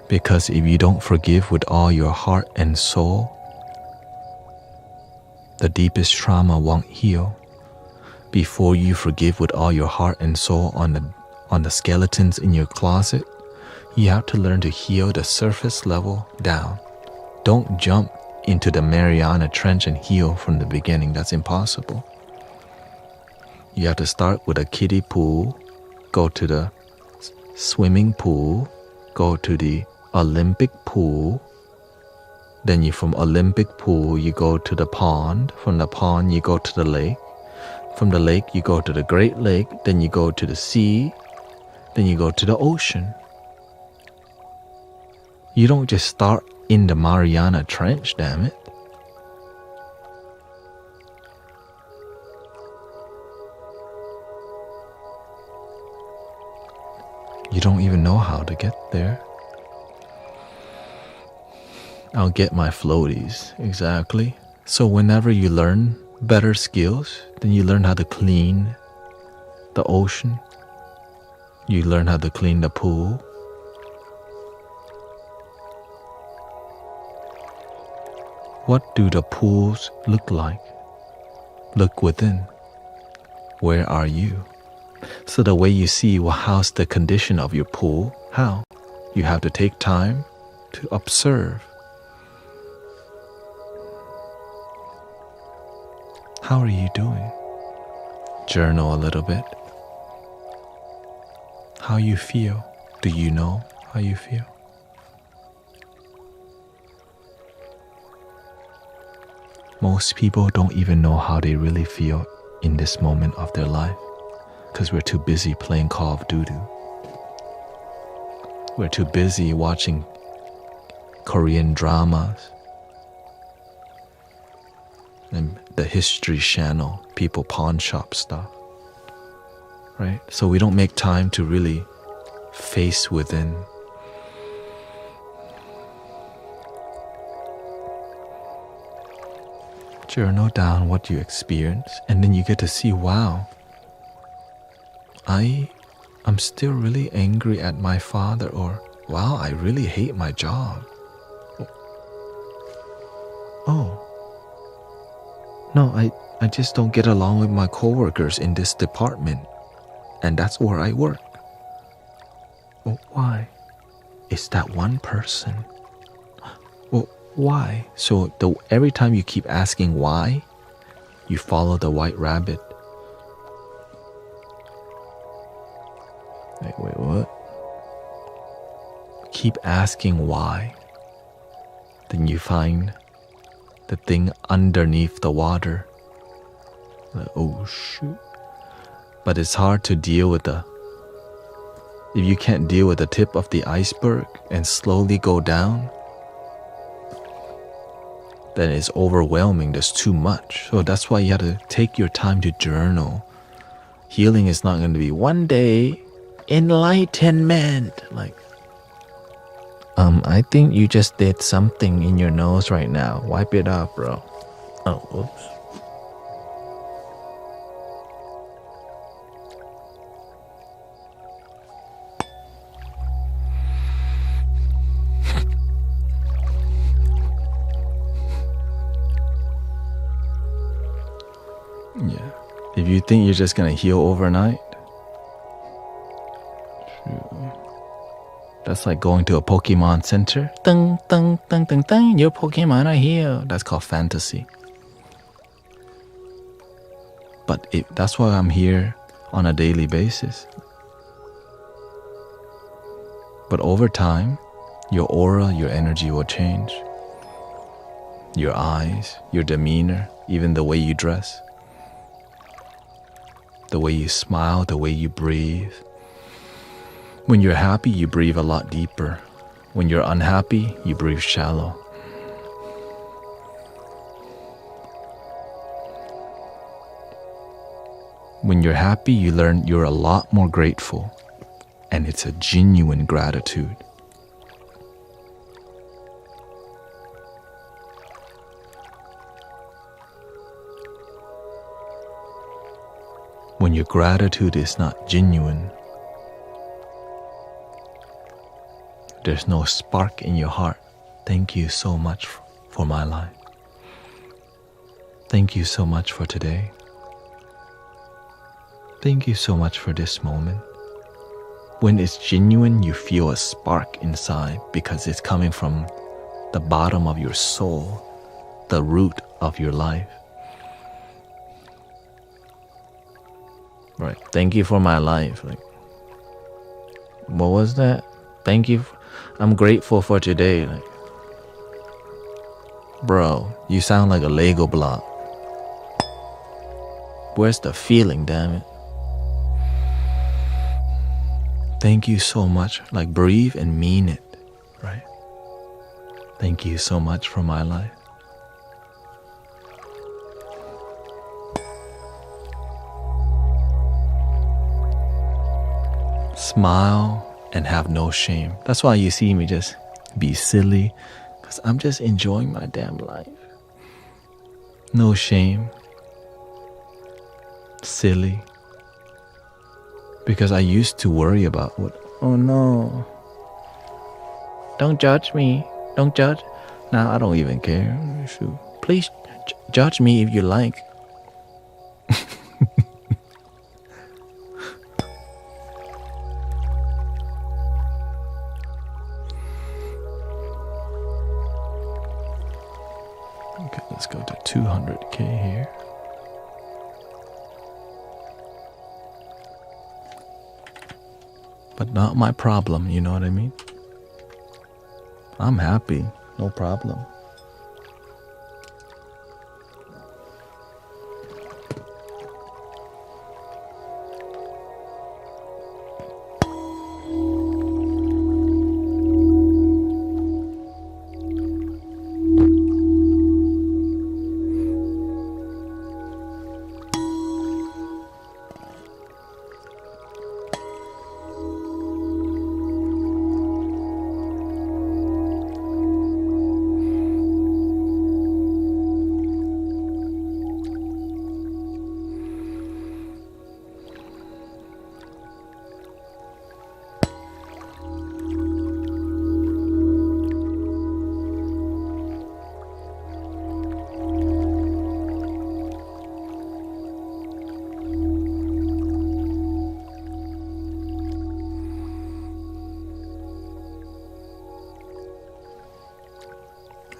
Because if you don't forgive with all your heart and soul, the deepest trauma won't heal. Before you forgive with all your heart and soul on the skeletons in your closet, you have to learn to heal the surface level down. Don't jump into the Mariana Trench and heal from the beginning. That's impossible. You have to start with a kiddie pool, go to the swimming pool, go to the Olympic pool. Then you from Olympic pool, you go to the pond. From the pond, you go to the lake. From the lake, you go to the Great Lake. Then you go to the sea. Then you go to the ocean. You don't just start in the Mariana Trench, damn it. You don't even know how to get there. I'll get my floaties, exactly. So whenever you learn better skills, then you learn how to clean the ocean. You learn how to clean the pool. What do the pools look like? Look within. Where are you? So the way you see, well, how's the condition of your pool? How? You have to take time to observe. How are you doing? Journal a little bit. How you feel? Do you know how you feel? Most people don't even know how they really feel in this moment of their life because we're too busy playing Call of Duty. We're too busy watching Korean dramas and the History Channel, people pawn shop stuff, right? So we don't make time to really face within. Journal down what you experience, and then you get to see, wow, I'm still really angry at my father, or wow, I really hate my job. Oh, no, I just don't get along with my coworkers in this department, and that's where I work. Well, why? It's that one person. Well, why? So every time you keep asking why, you follow the white rabbit. Like, wait, what? Keep asking why. Then you find the thing underneath the water. Like, oh shoot. But it's hard to deal with if you can't deal with the tip of the iceberg and slowly go down, then it's overwhelming. There's too much. So that's why you have to take your time to journal. Healing is not going to be one day enlightenment. Like, I think you just did something in your nose right now. Wipe it up, bro. Oh, oops. Yeah. If you think you're just gonna heal overnight, that's like going to a Pokemon center. Dun, dun, dun, dun, dun, your Pokemon are here. That's called fantasy. But that's why I'm here on a daily basis. But over time, your aura, your energy will change. Your eyes, your demeanor, even the way you dress. The way you smile, the way you breathe. When you're happy, you breathe a lot deeper. When you're unhappy, you breathe shallow. When you're happy, you learn you're a lot more grateful, and it's a genuine gratitude. When your gratitude is not genuine, there's no spark in your heart. Thank you so much for my life. Thank you so much for today. Thank you so much for this moment. When it's genuine, you feel a spark inside because it's coming from the bottom of your soul, the root of your life. Right. Thank you for my life. Like, what was that? Thank you. I'm grateful for today. Like, bro, you sound like a Lego block. Where's the feeling, damn it? Thank you so much. Like, breathe and mean it, right? Thank you so much for my life. Smile and have no shame. That's why you see me just be silly, because I'm just enjoying my damn life. No shame. Silly. Because I used to worry about what, oh no. Don't judge me. Don't judge. Now I don't even care. Shoot. Please judge me if you like. Okay, let's go to 200K here. But not my problem, you know what I mean? I'm happy, no problem.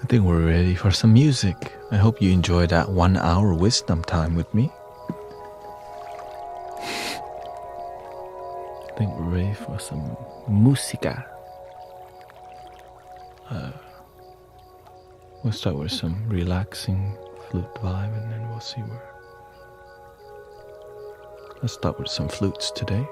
I think we're ready for some music. I hope you enjoyed that 1 hour wisdom time with me. I think we're ready for some música. We'll start with some relaxing flute vibe and then we'll see where. Let's start with some flutes today.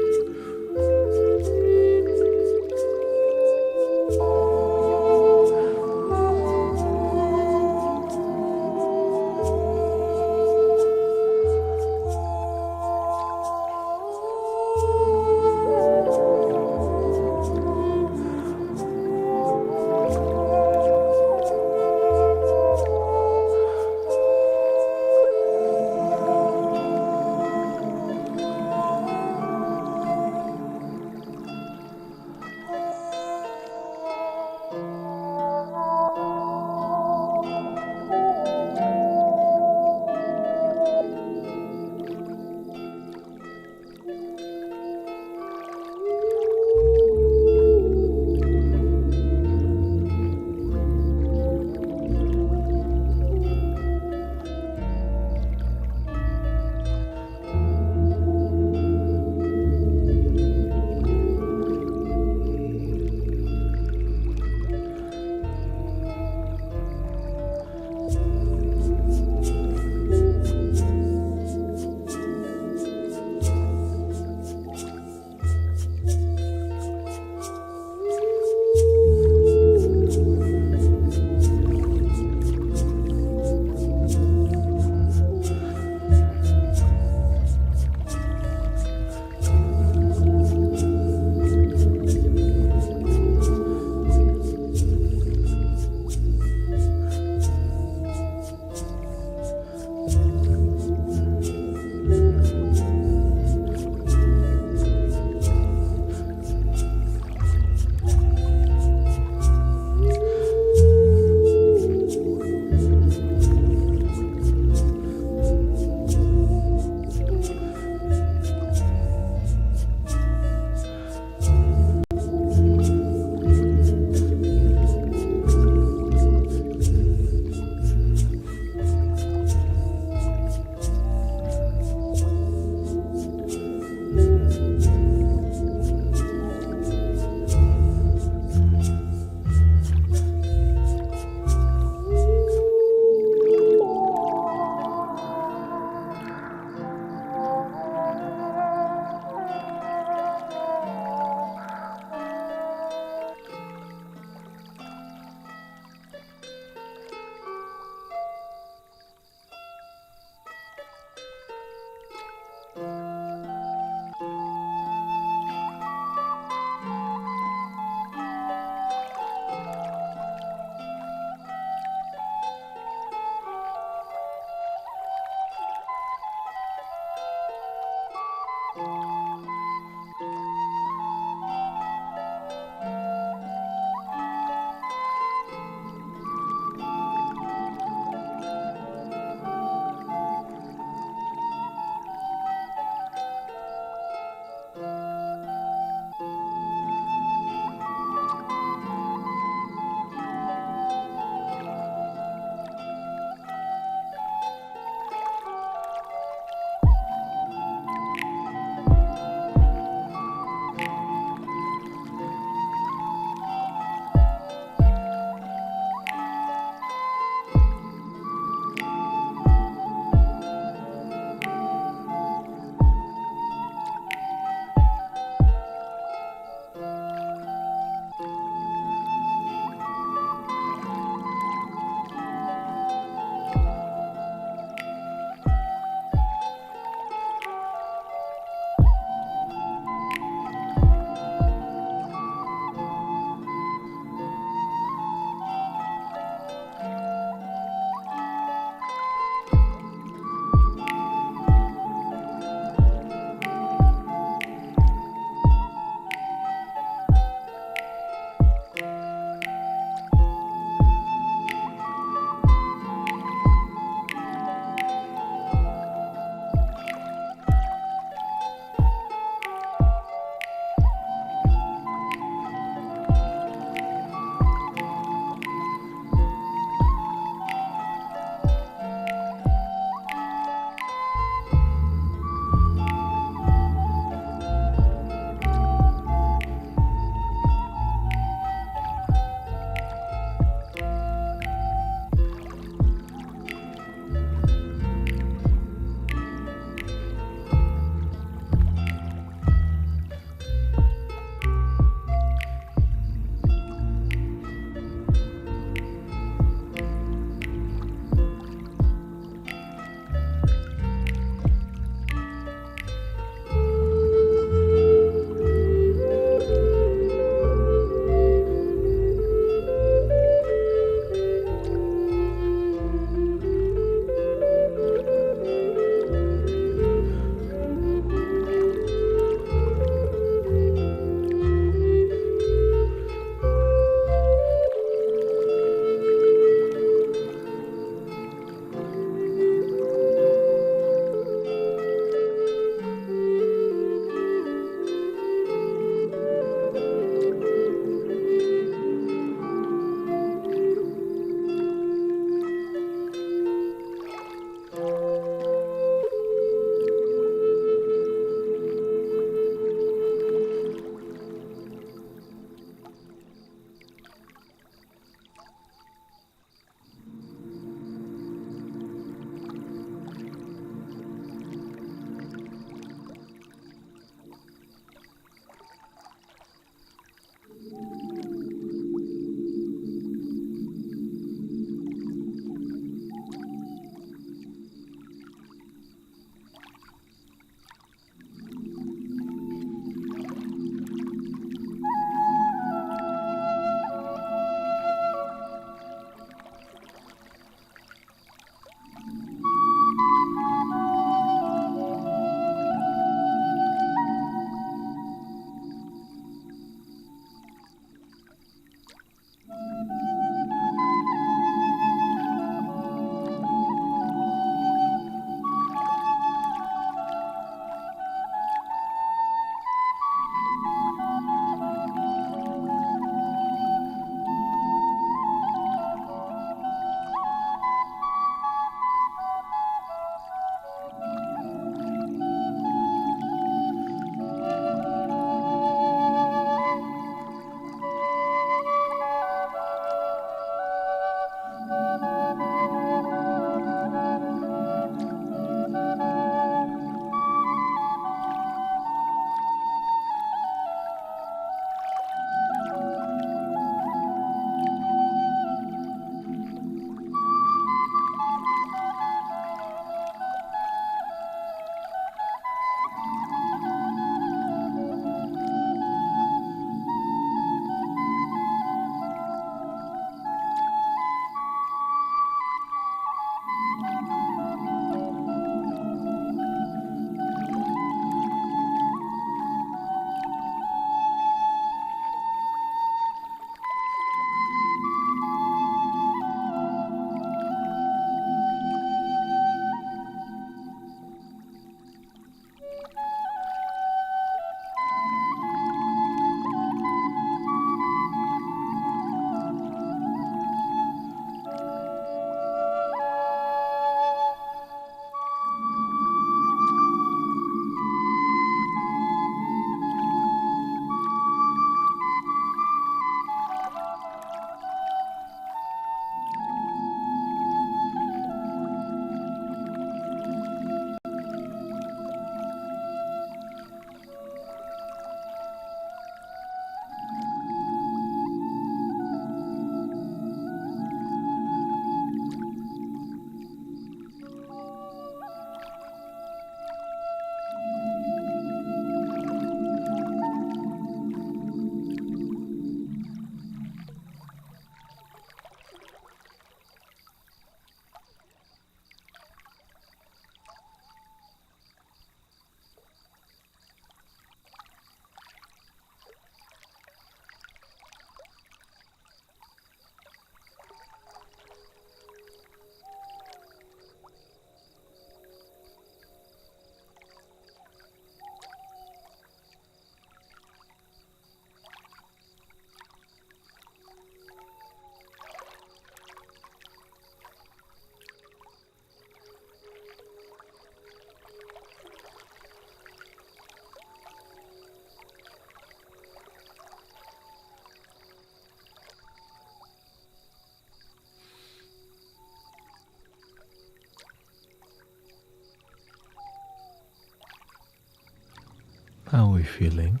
How are we feeling?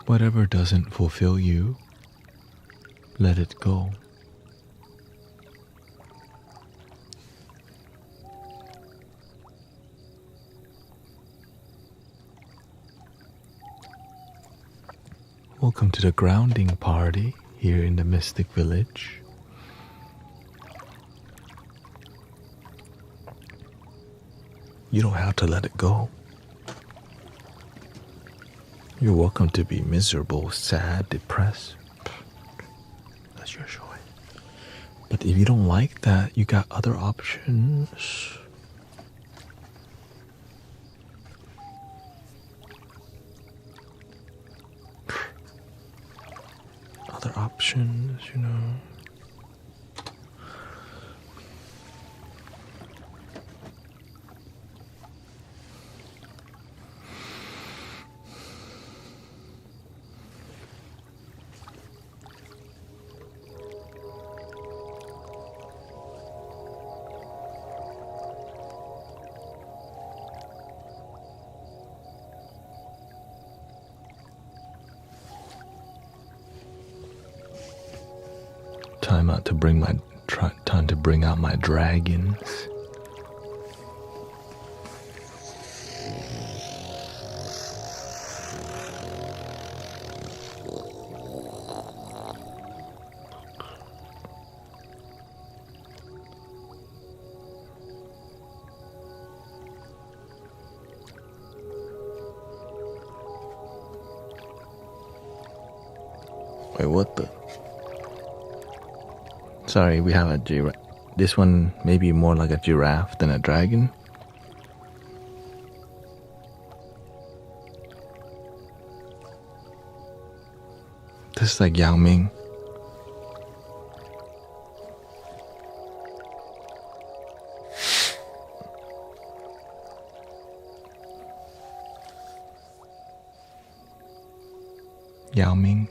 Whatever doesn't fulfill you, let it go. Welcome to the grounding party here in the Mystic Village. You don't have to let it go. You're welcome to be miserable, sad, depressed. That's your choice. But if you don't like that, you got other options. Other options, you know. Time to bring out my dragons. Wait, what the? Sorry, we have a giraffe. This one may be more like a giraffe than a dragon. This is like Yao Ming. Yao Ming.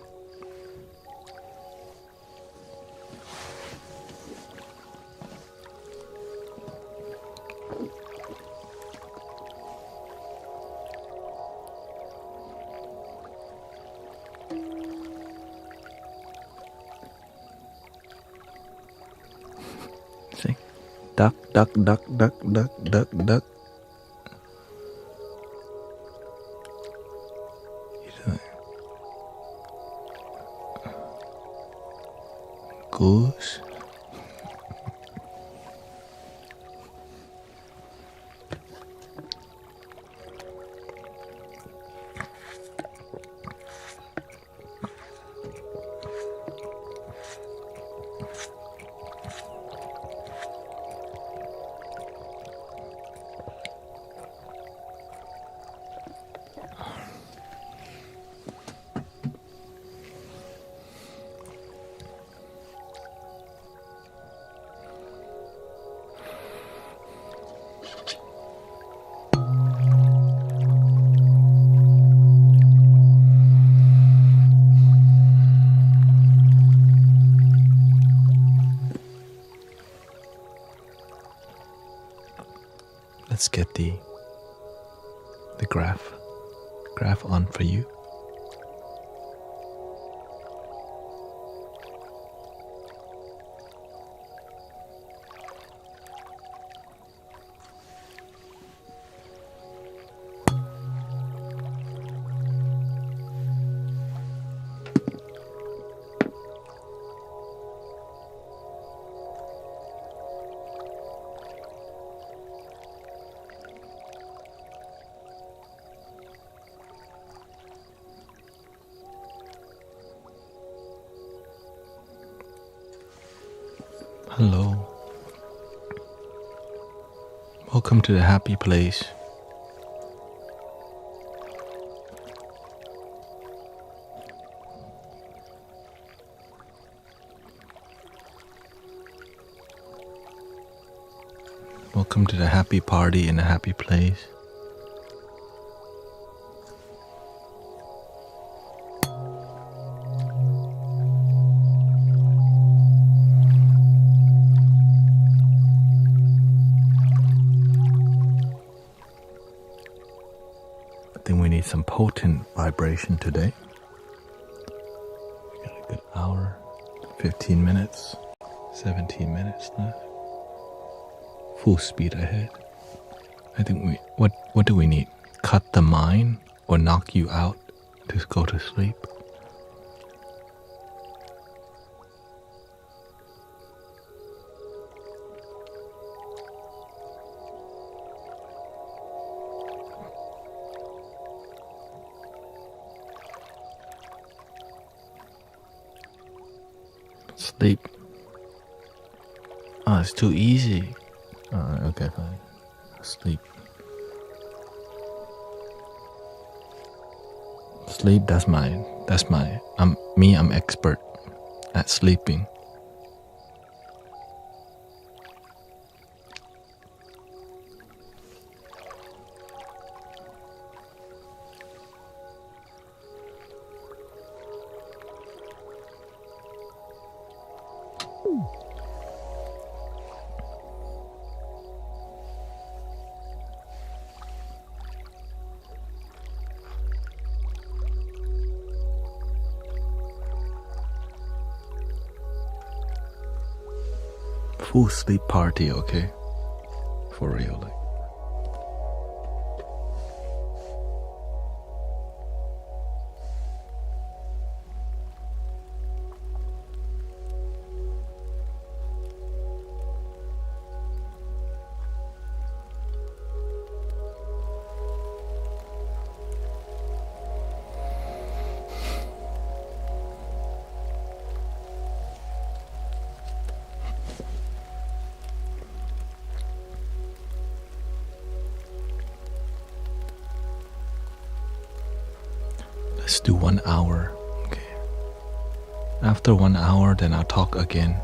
Duck, duck, duck, duck, duck, duck, duck. Goose. Let's get the graph on for you. Hello. Welcome to the happy place. Welcome to the happy party in a happy place. think we need some potent vibration today. We got a good hour, 15 minutes, 17 minutes left. Full speed ahead. I think what do we need? Cut the mind or knock you out to go to sleep? Sleep. Oh, it's too easy. Okay, fine. Sleep. Sleep, I'm expert at sleeping. Full sleep party, okay? For real, like. Let's do 1 hour, okay? After 1 hour, then I'll talk again.